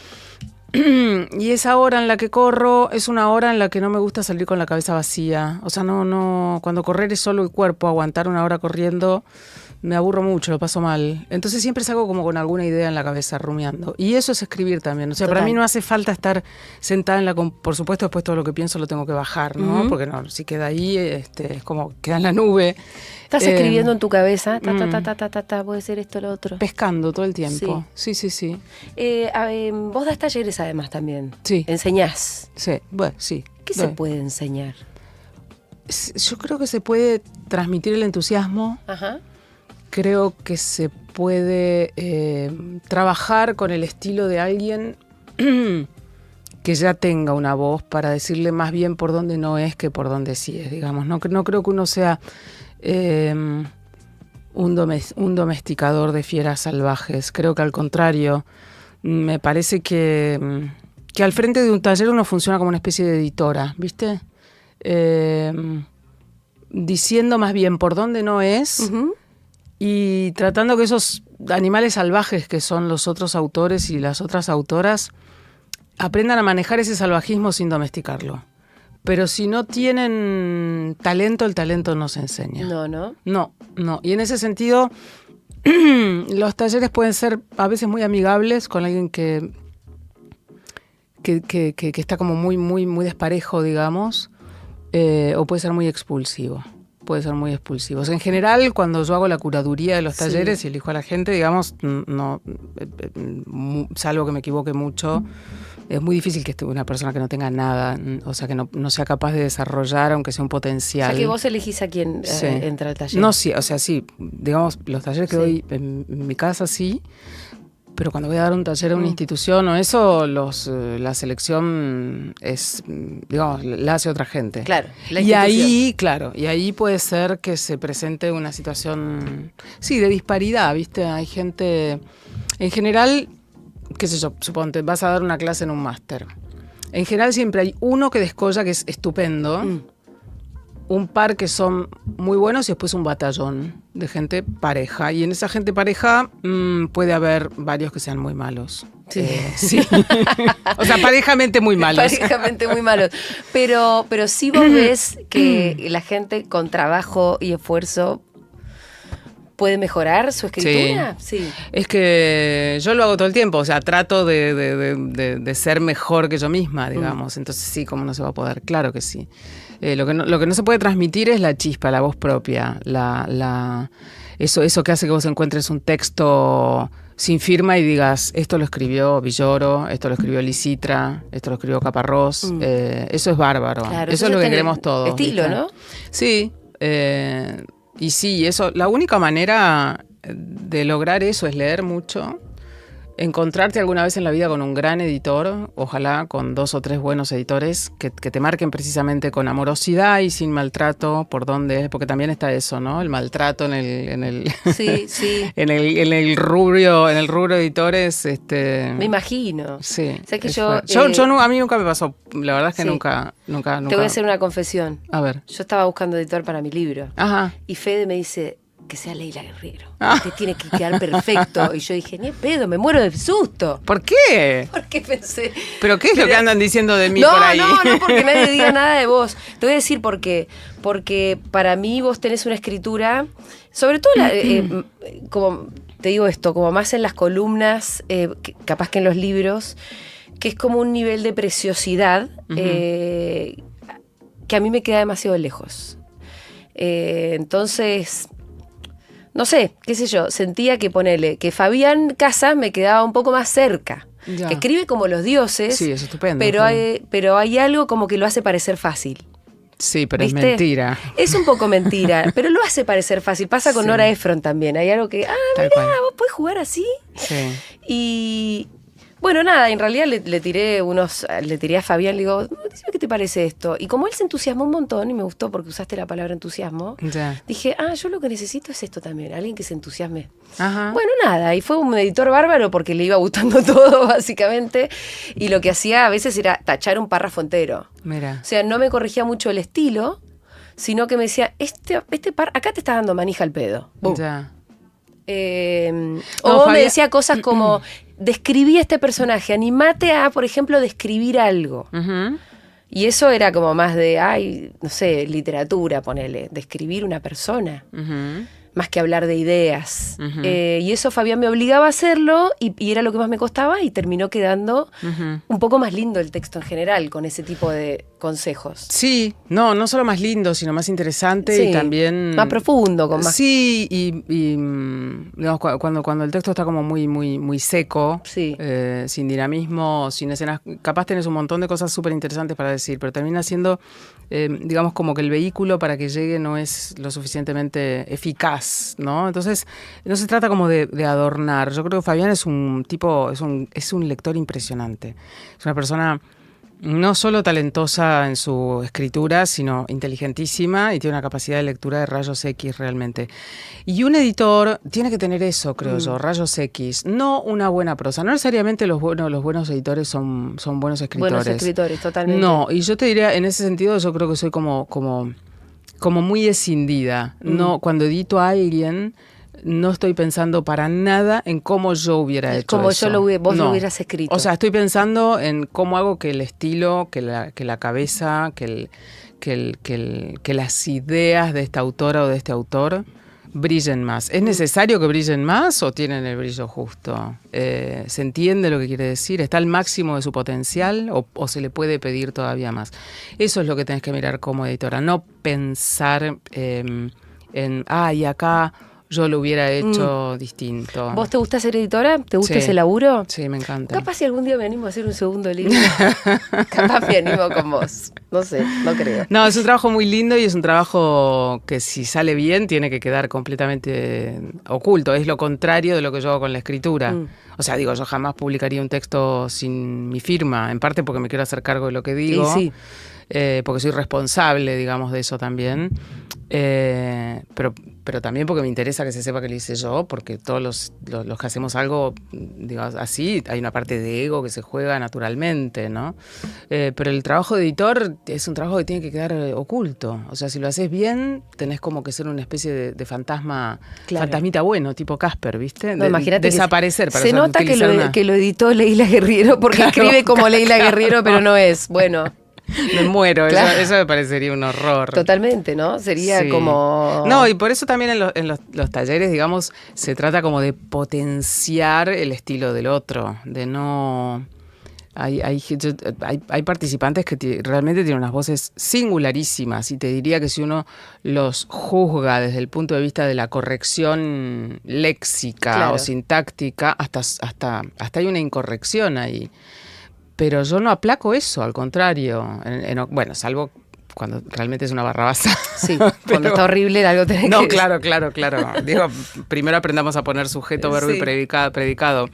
Speaker 2: Y esa hora en la que corro es una hora en la que no me gusta salir con la cabeza vacía. O sea, no, cuando correr es solo el cuerpo, aguantar una hora corriendo me aburro mucho, lo paso mal. Entonces siempre salgo como con alguna idea en la cabeza, rumiando. Y eso es escribir también. O sea, para mí no hace falta estar sentada en la... Por supuesto, después todo lo que pienso lo tengo que bajar, ¿no? Porque no, si queda ahí, es como queda en la nube.
Speaker 1: Estás escribiendo en tu cabeza, puede ser esto, lo otro.
Speaker 2: Pescando todo el tiempo. Sí.
Speaker 1: Vos das talleres además también.
Speaker 2: Sí.
Speaker 1: ¿Enseñás?
Speaker 2: Sí, bueno, sí.
Speaker 1: ¿Qué se puede enseñar?
Speaker 2: Yo creo que se puede transmitir el entusiasmo.
Speaker 1: Ajá.
Speaker 2: Creo que se puede trabajar con el estilo de alguien que ya tenga una voz para decirle más bien por dónde no es que por dónde sí es, digamos. No creo que uno sea un domesticador de fieras salvajes. Creo que al contrario, me parece que al frente de un taller uno funciona como una especie de editora, ¿viste? Diciendo más bien por dónde no es... Y tratando que esos animales salvajes que son los otros autores y las otras autoras aprendan a manejar ese salvajismo sin domesticarlo. Pero si no tienen talento, el talento no se enseña. No. Y en ese sentido, los talleres pueden ser a veces muy amigables con alguien que está como muy desparejo, digamos, o puede ser muy expulsivo. En general, cuando yo hago la curaduría de los talleres y elijo a la gente, digamos, no, salvo que me equivoque mucho, es muy difícil que esté una persona que no tenga nada, o sea, que no sea capaz de desarrollar, aunque sea un potencial.
Speaker 1: O sea, que vos elegís a quién entra al taller.
Speaker 2: No, sí, o sea, sí, digamos, los talleres que doy en mi casa, sí. Pero cuando voy a dar un taller a una institución o eso, la selección es, digamos, la hace otra gente.
Speaker 1: Claro, la
Speaker 2: institución. Y ahí puede ser que se presente una situación, de disparidad, ¿viste? Hay gente, en general, qué sé yo, suponte, vas a dar una clase en un máster. En general siempre hay uno que descolla, que es estupendo, un par que son muy buenos y después un batallón. de gente pareja. Y en esa gente pareja puede haber varios que sean muy malos.
Speaker 1: Sí.
Speaker 2: Sí. O sea, parejamente muy malos.
Speaker 1: Parejamente muy malos. Pero sí vos ves que la gente con trabajo y esfuerzo puede mejorar su escritura. Sí.
Speaker 2: Es que yo lo hago todo el tiempo, o sea, trato de ser mejor que yo misma, digamos. Entonces sí, ¿cómo no se va a poder? Claro que sí. Lo que no se puede transmitir es la chispa, la voz propia, eso que hace que vos encuentres un texto sin firma y digas, esto lo escribió Villoro, esto lo escribió Lisitra, esto lo escribió Caparrós. Eso es bárbaro.
Speaker 1: Claro,
Speaker 2: eso es lo que queremos todos.
Speaker 1: Estilo,
Speaker 2: ¿viste?
Speaker 1: ¿no?
Speaker 2: Sí. Y sí, eso, la única manera de lograr eso es leer mucho, encontrarte alguna vez en la vida con un gran editor, ojalá con 2 o 3 buenos editores que te marquen precisamente con amorosidad y sin maltrato por dónde es, porque también está eso, ¿no? El maltrato en el
Speaker 1: sí, sí.
Speaker 2: en el rubro editores,
Speaker 1: Me imagino.
Speaker 2: Sí.
Speaker 1: O sea que
Speaker 2: a mí nunca me pasó, la verdad es que
Speaker 1: sí.
Speaker 2: nunca.
Speaker 1: Te voy a hacer una confesión.
Speaker 2: A ver.
Speaker 1: Yo estaba buscando editor para mi libro.
Speaker 2: Ajá.
Speaker 1: Y Fede me dice que sea Leila Guerrero. Te tiene que quedar perfecto. Y yo dije, ni pedo, me muero de susto.
Speaker 2: ¿Por qué?
Speaker 1: Porque pensé.
Speaker 2: ¿Pero qué es lo que andan diciendo de mí
Speaker 1: no,
Speaker 2: por ahí?
Speaker 1: No, porque nadie diga nada de vos. Te voy a decir por qué. Porque para mí vos tenés una escritura, sobre todo, como te digo esto, como más en las columnas, capaz que en los libros, que es como un nivel de preciosidad que a mí me queda demasiado lejos. Entonces, no sé, qué sé yo, sentía que Fabián Casas me quedaba un poco más cerca.
Speaker 2: Ya.
Speaker 1: Que escribe como los dioses.
Speaker 2: Sí, es estupendo.
Speaker 1: Pero hay algo como que lo hace parecer fácil.
Speaker 2: Sí, pero
Speaker 1: ¿viste?
Speaker 2: es mentira.
Speaker 1: Es un poco mentira, pero lo hace parecer fácil. Pasa con Nora Ephron también. Hay algo que,
Speaker 2: Tal
Speaker 1: mirá,
Speaker 2: cual.
Speaker 1: vos podés jugar así.
Speaker 2: Sí.
Speaker 1: Y bueno, nada, en realidad le tiré a Fabián, le digo, dime qué te parece esto. Y como él se entusiasmó un montón, y me gustó porque usaste la palabra entusiasmo,
Speaker 2: Ya.
Speaker 1: dije, yo lo que necesito es esto también, alguien que se entusiasme.
Speaker 2: Ajá.
Speaker 1: Bueno, nada, y fue un editor bárbaro porque le iba gustando todo, básicamente, y lo que hacía a veces era tachar un párrafo entero.
Speaker 2: Mira.
Speaker 1: O sea, no me corregía mucho el estilo, sino que me decía, acá te está dando manija al pedo. Bum.
Speaker 2: Ya.
Speaker 1: O me decía cosas como, describí a este personaje, animate a, por ejemplo, describir algo.
Speaker 2: Uh-huh.
Speaker 1: Y eso era como más de, no sé, literatura, ponele, describir una persona.
Speaker 2: Uh-huh.
Speaker 1: Más que hablar de ideas.
Speaker 2: Uh-huh.
Speaker 1: Y eso Fabián me obligaba a hacerlo y era lo que más me costaba y terminó quedando un poco más lindo el texto en general con ese tipo de consejos.
Speaker 2: Sí, no solo más lindo, sino más interesante
Speaker 1: Sí,
Speaker 2: y también...
Speaker 1: más profundo. Con más...
Speaker 2: Sí, y digamos, cuando el texto está como muy, muy, muy seco,
Speaker 1: Sí.
Speaker 2: sin dinamismo, sin escenas, capaz tenés un montón de cosas súper interesantes para decir, pero termina siendo, digamos, como que el vehículo para que llegue no es lo suficientemente eficaz, ¿no? Entonces, no se trata como de adornar. Yo creo que Fabián es un tipo, es un lector impresionante. Es una persona no solo talentosa en su escritura, sino inteligentísima y tiene una capacidad de lectura de rayos X realmente. Y un editor tiene que tener eso, creo yo, rayos X, no una buena prosa. No necesariamente los buenos editores son buenos escritores.
Speaker 1: Buenos escritores, totalmente.
Speaker 2: No, y yo te diría, en ese sentido, yo creo que soy como muy escindida. No, cuando edito a alguien, no estoy pensando para nada en cómo yo hubiera hecho
Speaker 1: como
Speaker 2: eso.
Speaker 1: vos
Speaker 2: No.
Speaker 1: lo hubieras escrito.
Speaker 2: O sea, estoy pensando en cómo hago que el estilo, que la cabeza, que las ideas de esta autora o de este autor brillen más. ¿Es necesario que brillen más o tienen el brillo justo? ¿Se entiende lo que quiere decir? ¿Está al máximo de su potencial o se le puede pedir todavía más? Eso es lo que tenés que mirar como editora. No pensar y acá yo lo hubiera hecho distinto.
Speaker 1: ¿Vos te gusta ser editora? ¿Te gusta
Speaker 2: Sí.
Speaker 1: ese laburo?
Speaker 2: Sí, me encanta.
Speaker 1: Capaz si algún día me animo a hacer un segundo libro. Capaz me animo con vos. No sé, no creo.
Speaker 2: No, es un trabajo muy lindo y es un trabajo que si sale bien tiene que quedar completamente oculto. Es lo contrario de lo que yo hago con la escritura. O sea, digo, yo jamás publicaría un texto sin mi firma, en parte porque me quiero hacer cargo de lo que digo.
Speaker 1: Sí.
Speaker 2: Porque soy responsable, digamos, de eso también. Pero también porque me interesa que se sepa que lo hice yo, porque todos los que hacemos algo, digamos, así, hay una parte de ego que se juega naturalmente, ¿no? Pero el trabajo de editor es un trabajo que tiene que quedar oculto. O sea, si lo haces bien, tenés como que ser una especie de fantasma, fantasmita bueno, tipo Casper, ¿viste?
Speaker 1: No, imagínate
Speaker 2: desaparecer.
Speaker 1: Se nota que lo editó Leila Guerriero, porque escribe como Leila Guerriero, pero no es. Bueno.
Speaker 2: Me muero, claro. Eso me parecería un horror.
Speaker 1: Totalmente, ¿no? Sería como...
Speaker 2: No, y por eso también en los talleres, digamos, se trata como de potenciar el estilo del otro, de no... Hay participantes que realmente tienen unas voces singularísimas y te diría que si uno los juzga desde el punto de vista de la corrección léxica o sintáctica, hasta hay una incorrección ahí. Pero yo no aplaco eso, al contrario. Bueno, salvo cuando realmente es una barrabasa.
Speaker 1: Sí, cuando está horrible algo tenés que...
Speaker 2: No, claro. Digo, primero aprendamos a poner sujeto, verbo y predicado.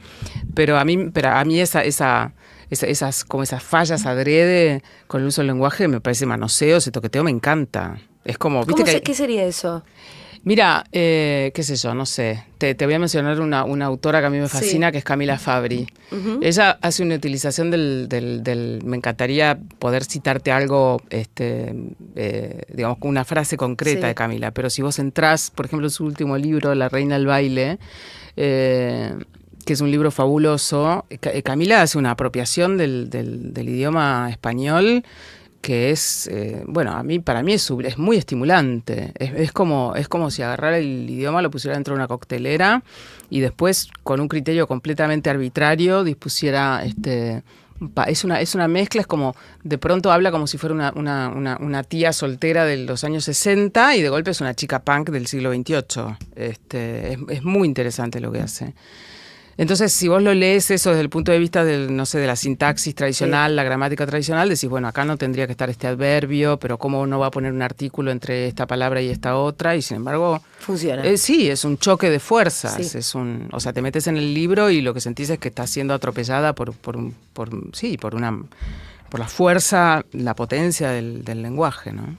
Speaker 2: Pero a mí esas como esas fallas adrede con el uso del lenguaje me parece manoseo, ese toqueteo me encanta. Es como... ¿viste
Speaker 1: ¿Qué sería eso?
Speaker 2: Mira, qué sé yo, no sé. Te voy a mencionar una autora que a mí me fascina, que es Camila Fabri. Uh-huh. Ella hace una utilización del me encantaría poder citarte algo, digamos, con una frase concreta de Camila. Pero si vos entrás, por ejemplo, en su último libro, La Reina del Baile, que es un libro fabuloso, Camila hace una apropiación del idioma español que es, para mí es muy estimulante. Es como si agarrara el idioma, lo pusiera dentro de una coctelera y después, con un criterio completamente arbitrario, dispusiera... Es una mezcla, es como, de pronto habla como si fuera una tía soltera de los años 60 y de golpe es una chica punk del siglo XXVIII. Es muy interesante lo que hace. Entonces, si vos lo lees eso desde el punto de vista de la sintaxis tradicional, la gramática tradicional, decís, bueno, acá no tendría que estar este adverbio, pero ¿cómo no va a poner un artículo entre esta palabra y esta otra? Y sin embargo...
Speaker 1: Funciona.
Speaker 2: Sí, es un choque de fuerzas.
Speaker 1: Sí.
Speaker 2: O sea, te metes en el libro y lo que sentís es que estás siendo atropellada por la fuerza, la potencia del lenguaje, ¿no?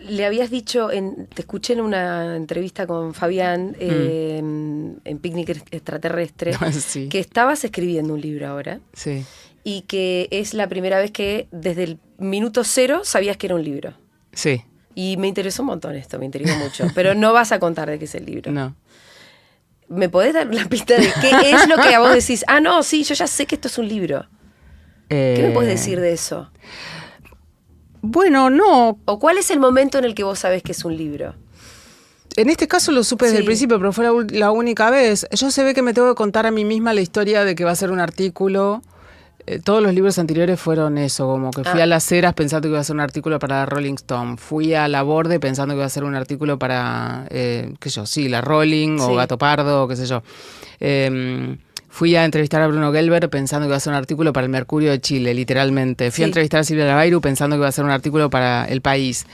Speaker 1: Le habías dicho, te escuché en una entrevista con Fabián en Picnic Extraterrestre,
Speaker 2: sí,
Speaker 1: que estabas escribiendo un libro ahora.
Speaker 2: Sí.
Speaker 1: Y que es la primera vez que desde el minuto cero sabías que era un libro.
Speaker 2: Sí.
Speaker 1: Y me interesó un montón esto, me intrigó mucho. Pero no vas a contar de qué es el libro.
Speaker 2: No.
Speaker 1: ¿Me podés dar la pista de qué es lo que a vos decís? Ah, no, sí, yo ya sé que esto es un libro. ¿Qué me podés decir de eso?
Speaker 2: Bueno, no.
Speaker 1: ¿O cuál es el momento en el que vos sabés que es un libro?
Speaker 2: En este caso lo supe desde el principio, pero fue la única vez. Yo se ve que me tengo que contar a mí misma la historia de que va a ser un artículo. Todos los libros anteriores fueron eso, como que fui a Las Heras pensando que iba a ser un artículo para Rolling Stone. Fui a La Borde pensando que iba a ser un artículo para, la Rolling o Gato Pardo, o qué sé yo. Fui a entrevistar a Bruno Gelber pensando que iba a ser un artículo para el Mercurio de Chile, literalmente. Fui a entrevistar a Silvia Lavairu pensando que iba a ser un artículo para El País.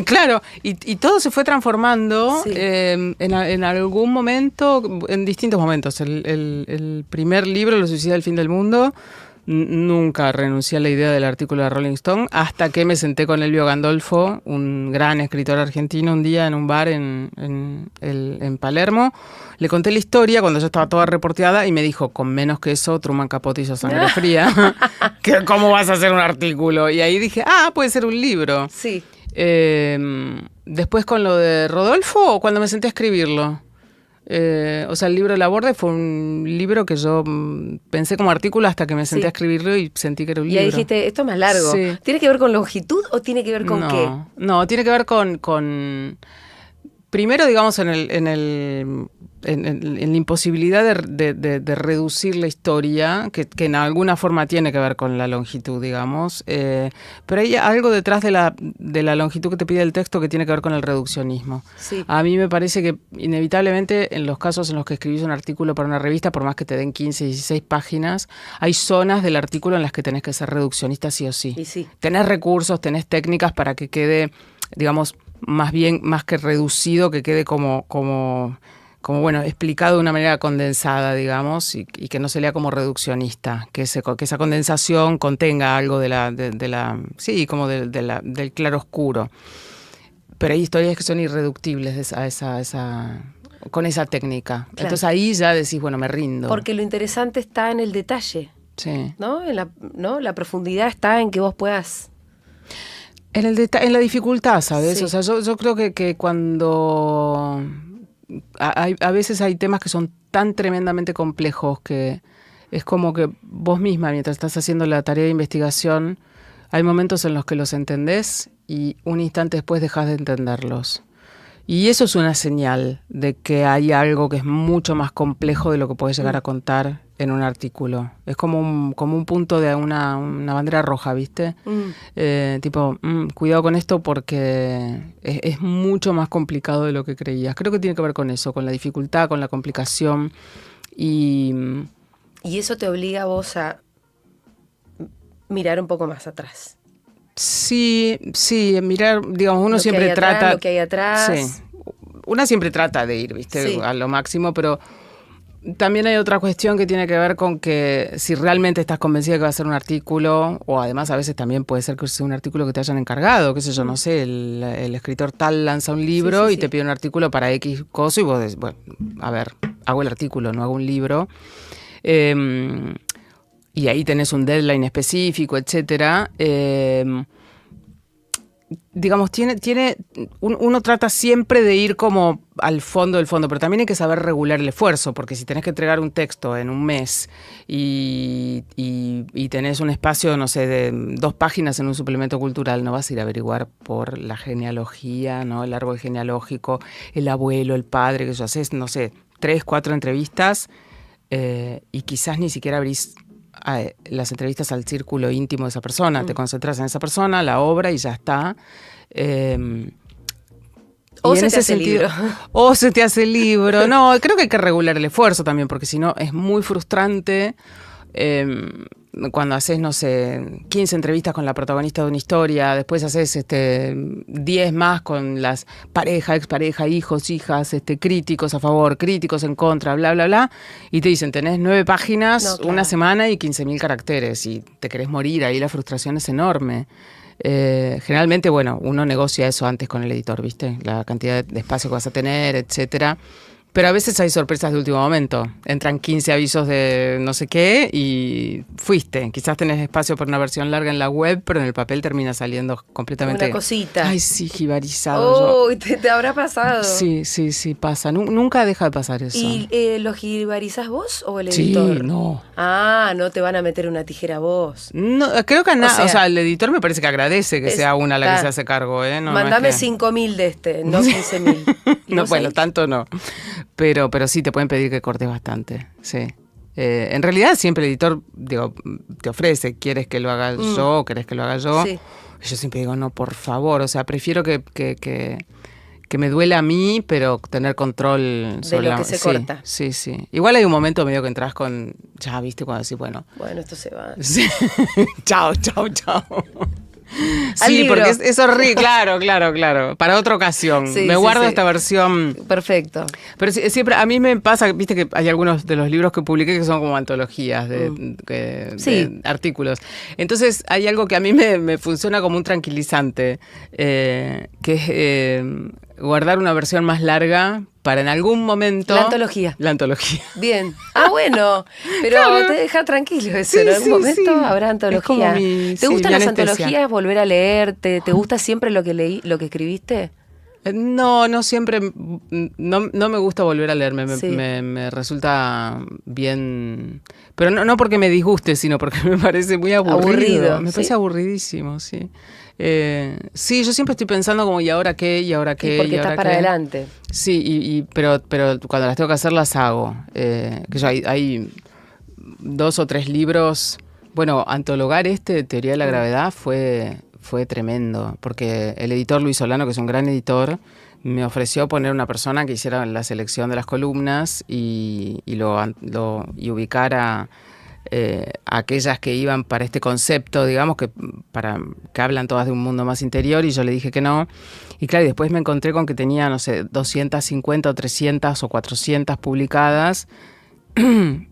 Speaker 2: Claro, y todo se fue transformando en algún momento, en distintos momentos. El primer libro, Los suicidas del fin del mundo, nunca renuncié a la idea del artículo de Rolling Stone hasta que me senté con Elvio Gandolfo, un gran escritor argentino, un día en un bar en Palermo. Le conté la historia cuando ya estaba toda reporteada y me dijo, con menos que eso, Truman Capote hizo Sangre Fría. ¿Cómo vas a hacer un artículo? Y ahí dije, puede ser un libro.
Speaker 1: Sí.
Speaker 2: Después con lo de Rodolfo, o cuando me senté a escribirlo. El libro de La Borde fue un libro que yo pensé como artículo hasta que me senté a escribirlo y sentí que era un libro.
Speaker 1: Y ahí dijiste, esto es más largo. Sí. ¿Tiene que ver con longitud o tiene que ver con qué?
Speaker 2: No, tiene que ver con primero, digamos, en la imposibilidad de reducir la historia, que en alguna forma tiene que ver con la longitud, digamos, pero hay algo detrás de la longitud que te pide el texto que tiene que ver con el reduccionismo.
Speaker 1: Sí.
Speaker 2: A mí me parece que inevitablemente en los casos en los que escribís un artículo para una revista, por más que te den 15, 16 páginas, hay zonas del artículo en las que tenés que ser reduccionista sí o sí.
Speaker 1: Y sí.
Speaker 2: Tenés recursos, tenés técnicas para que quede, digamos, más que reducido, que quede como explicado de una manera condensada, digamos, y que no se lea como reduccionista, que esa condensación contenga algo del claroscuro. Pero hay historias que son irreductibles con esa técnica. Claro. Entonces ahí ya decís, bueno, me rindo.
Speaker 1: Porque lo interesante está en el detalle.
Speaker 2: Sí.
Speaker 1: ¿No? La profundidad está en que vos puedas...
Speaker 2: En la dificultad, ¿sabes?
Speaker 1: Sí.
Speaker 2: O sea, yo creo que cuando... a veces hay temas que son tan tremendamente complejos que es como que vos misma, mientras estás haciendo la tarea de investigación, hay momentos en los que los entendés y un instante después dejás de entenderlos. Y eso es una señal de que hay algo que es mucho más complejo de lo que puedes llegar a contar en un artículo. Es como un punto de una bandera roja, ¿viste? Cuidado con esto porque es mucho más complicado de lo que creías. Creo que tiene que ver con eso, con la dificultad, con la complicación. Y
Speaker 1: eso te obliga a vos a mirar un poco más atrás.
Speaker 2: Sí, mirar, digamos, uno siempre trata...
Speaker 1: Lo que hay atrás.
Speaker 2: Sí, una siempre trata de ir, ¿viste?
Speaker 1: Sí.
Speaker 2: A lo máximo, pero también hay otra cuestión que tiene que ver con que si realmente estás convencida de que va a ser un artículo, o además a veces también puede ser que sea un artículo que te hayan encargado, qué sé yo, no sé, el escritor tal lanza un libro y te pide un artículo para X cosa y vos decís, bueno, a ver, hago el artículo, no hago un libro. Y ahí tenés un deadline específico, etcétera. Digamos, uno trata siempre de ir como al fondo del fondo, pero también hay que saber regular el esfuerzo, porque si tenés que entregar un texto en un mes y tenés un espacio, no sé, de 2 páginas en un suplemento cultural, no vas a ir a averiguar por la genealogía, ¿no? El árbol genealógico, el abuelo, el padre, que yo haces, no sé, 3, 4 entrevistas y quizás ni siquiera abrís las entrevistas al círculo íntimo de esa persona, te concentras en esa persona, la obra y ya está.
Speaker 1: O se te hace el libro.
Speaker 2: O se te hace el libro. No, creo que hay que regular el esfuerzo también, porque si no es muy frustrante cuando haces, no sé, 15 entrevistas con la protagonista de una historia, después haces 10 más con las pareja, expareja, hijos, hijas, críticos a favor, críticos en contra, bla, bla, bla, y te dicen, tenés 9 páginas, una semana y 15.000 caracteres, y te querés morir, ahí la frustración es enorme. Generalmente, bueno, uno negocia eso antes con el editor, ¿viste? La cantidad de espacio que vas a tener, etcétera. Pero a veces hay sorpresas de último momento. Entran 15 avisos de no sé qué y fuiste. Quizás tenés espacio para una versión larga en la web, pero en el papel termina saliendo completamente...
Speaker 1: Una cosita.
Speaker 2: Ay, sí, jibarizado.
Speaker 1: Oh, te habrá pasado.
Speaker 2: Sí, pasa. Nunca deja de pasar eso.
Speaker 1: ¿Y lo jibarizás vos o el editor?
Speaker 2: Sí, no.
Speaker 1: Ah, no te van a meter una tijera a vos.
Speaker 2: No, creo que o sea, el editor me parece que agradece que sea una la que se hace cargo. No,
Speaker 1: mandame
Speaker 2: no es que...
Speaker 1: 5.000 no 15.000.
Speaker 2: No, bueno, tanto no. Pero sí te pueden pedir que cortes bastante, sí. En realidad siempre el editor, digo, te ofrece, ¿quieres que lo haga yo o querés que lo haga yo?
Speaker 1: Sí.
Speaker 2: Yo siempre digo, no, por favor, o sea, prefiero que me duela a mí, pero tener control sobre
Speaker 1: de lo que se corta.
Speaker 2: Sí. Igual hay un momento medio que entras con, ya viste, cuando decís, bueno,
Speaker 1: esto se va.
Speaker 2: Sí. Chao. Sí, porque es horrible, claro. Para otra ocasión. Me guardo esta versión.
Speaker 1: Perfecto.
Speaker 2: Pero siempre, a mí me pasa, viste que hay algunos de los libros que publiqué que son como antologías de artículos. Entonces hay algo que a mí me funciona como un tranquilizante, que es guardar una versión más larga para en algún momento...
Speaker 1: La antología. Bien. Bueno, pero claro. Te deja tranquilo eso. En algún momento habrá antología. ¿Te gustan las antologías? ¿Volver a leer? ¿Te gusta siempre lo que escribiste?
Speaker 2: No siempre, no me gusta volver a leerme, me resulta bien, pero no porque me disguste, sino porque me parece muy aburrido. Me parece aburridísimo, sí. Sí, yo siempre estoy pensando como, ¿y ahora qué? ¿Y ahora qué?
Speaker 1: Porque estás para adelante.
Speaker 2: Sí, pero cuando las tengo que hacer las hago. Que yo hay 2 o 3 libros. Bueno, antologar Teoría de la Gravedad fue tremendo, porque el editor Luis Solano, que es un gran editor, me ofreció poner una persona que hiciera la selección de las columnas y ubicara aquellas que iban para este concepto, digamos, que hablan todas de un mundo más interior, y yo le dije que no. Y claro, y después me encontré con que tenía, no sé, 250 o 300 o 400 publicadas.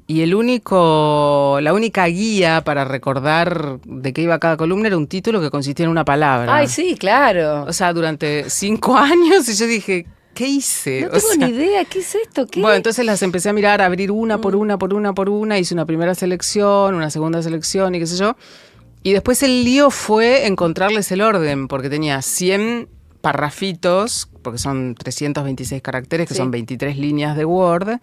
Speaker 2: Y la única guía para recordar de qué iba cada columna era un título que consistía en una palabra.
Speaker 1: Ay, sí, claro.
Speaker 2: O sea, durante 5 años, y yo dije, ¿qué hice?
Speaker 1: No tengo ni idea, ¿qué es esto? ¿Qué?
Speaker 2: Bueno, entonces las empecé a mirar, a abrir una por una, hice una primera selección, una segunda selección y qué sé yo. Y después el lío fue encontrarles el orden, porque tenía 100 parrafitos, porque son 326 caracteres, que son 23 líneas de Word,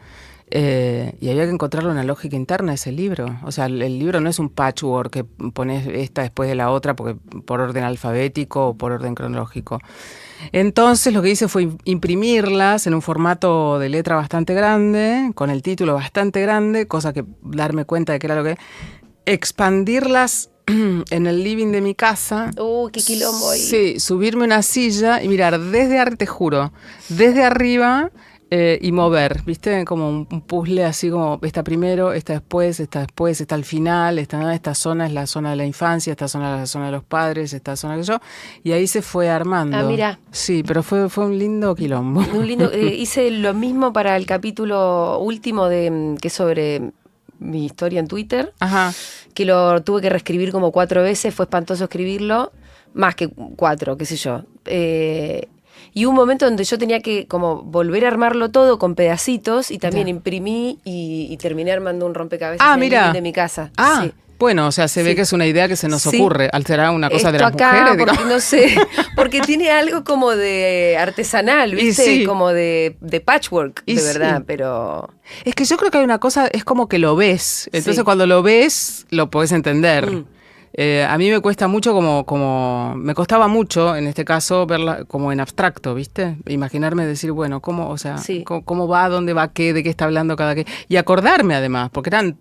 Speaker 2: y había que encontrarle una lógica interna a ese libro. O sea, el libro no es un patchwork que pones esta después de la otra porque por orden alfabético o por orden cronológico. Entonces lo que hice fue imprimirlas en un formato de letra bastante grande, con el título bastante grande, cosa que darme cuenta de que era lo que... Expandirlas en el living de mi casa.
Speaker 1: ¡Qué quilombo ahí!
Speaker 2: Sí, subirme una silla y mirar te juro, desde arriba y mover, ¿viste? Como un puzzle así como esta primero, esta después, esta al final, esta zona es la zona de la infancia, esta zona es la zona de los padres, esta zona que yo, y ahí se fue armando.
Speaker 1: Ah, mira.
Speaker 2: Sí, pero fue un lindo quilombo.
Speaker 1: Un lindo, hice lo mismo para el capítulo último que es sobre mi historia en Twitter.
Speaker 2: Ajá.
Speaker 1: Que lo tuve que reescribir como 4 veces, fue espantoso escribirlo, más que 4, qué sé yo. Y un momento donde yo tenía que como volver a armarlo todo con pedacitos y también imprimí y terminé armando un rompecabezas en el living de mi casa.
Speaker 2: Ah,
Speaker 1: sí.
Speaker 2: Bueno, o sea, se ve que es una idea que se nos ocurre. ¿Será una cosa
Speaker 1: esto
Speaker 2: de las
Speaker 1: acá,
Speaker 2: mujeres?
Speaker 1: Porque, no sé, porque tiene algo como de artesanal, ¿viste?
Speaker 2: Sí.
Speaker 1: Como de patchwork, de verdad,
Speaker 2: sí.
Speaker 1: pero...
Speaker 2: Es que yo creo que hay una cosa, es como que lo ves. Entonces cuando lo ves, lo podés entender. A mí me cuesta mucho me costaba mucho, en este caso, verla como en abstracto, ¿viste? Imaginarme decir, bueno, ¿cómo, o sea, cómo va, dónde va, qué, de qué está hablando cada qué? Y acordarme además, porque eran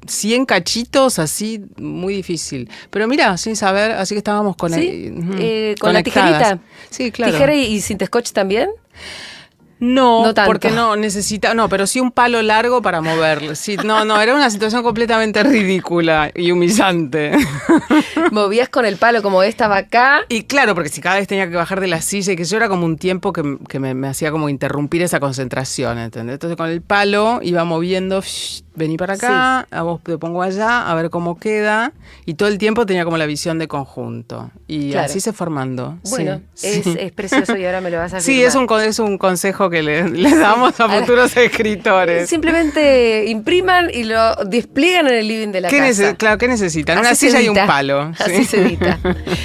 Speaker 2: 100 cachitos así, muy difícil. Pero mira, sin saber, así que estábamos con
Speaker 1: la tijerita.
Speaker 2: Sí, claro.
Speaker 1: ¿Tijera y cinta scotch también?
Speaker 2: No,
Speaker 1: tanto.
Speaker 2: Porque no necesita, pero sí un palo largo para moverlo. Sí, no, era una situación completamente ridícula y humillante.
Speaker 1: Movías con el palo como esta va acá.
Speaker 2: Y claro, porque si cada vez tenía que bajar de la silla y que yo era como un tiempo que me hacía como interrumpir esa concentración, ¿entendés? Entonces con el palo iba moviendo, vení para acá, a vos te pongo allá, a ver cómo queda. Y todo el tiempo tenía como la visión de conjunto. Y así se formando.
Speaker 1: Bueno, es precioso y ahora me lo vas a
Speaker 2: firmar. Sí, es un consejo que le damos a futuros escritores.
Speaker 1: Simplemente impriman y lo despliegan en el living de la casa.
Speaker 2: Claro, ¿qué necesitan?
Speaker 1: Así
Speaker 2: una silla y un palo.
Speaker 1: Así se edita.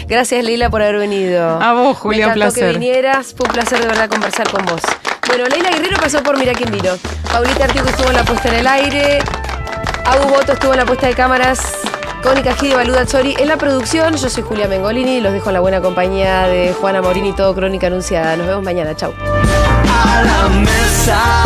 Speaker 1: Gracias, Leila, por haber venido.
Speaker 2: A vos, Julia, un placer.
Speaker 1: Me encantó que vinieras. Fue un placer de verdad conversar con vos. Bueno, Leila Guerrero pasó por Mirá quién vino. Paulita Artico estuvo en la puesta en el aire. Abu Boto estuvo en la puesta de cámaras. Connie Cajide, Baluda Chori en la producción. Yo soy Julia Mengolini. Los dejo en la buena compañía de Juana Morini, todo Crónica Anunciada. Nos vemos mañana. Chau.
Speaker 3: A la mesa,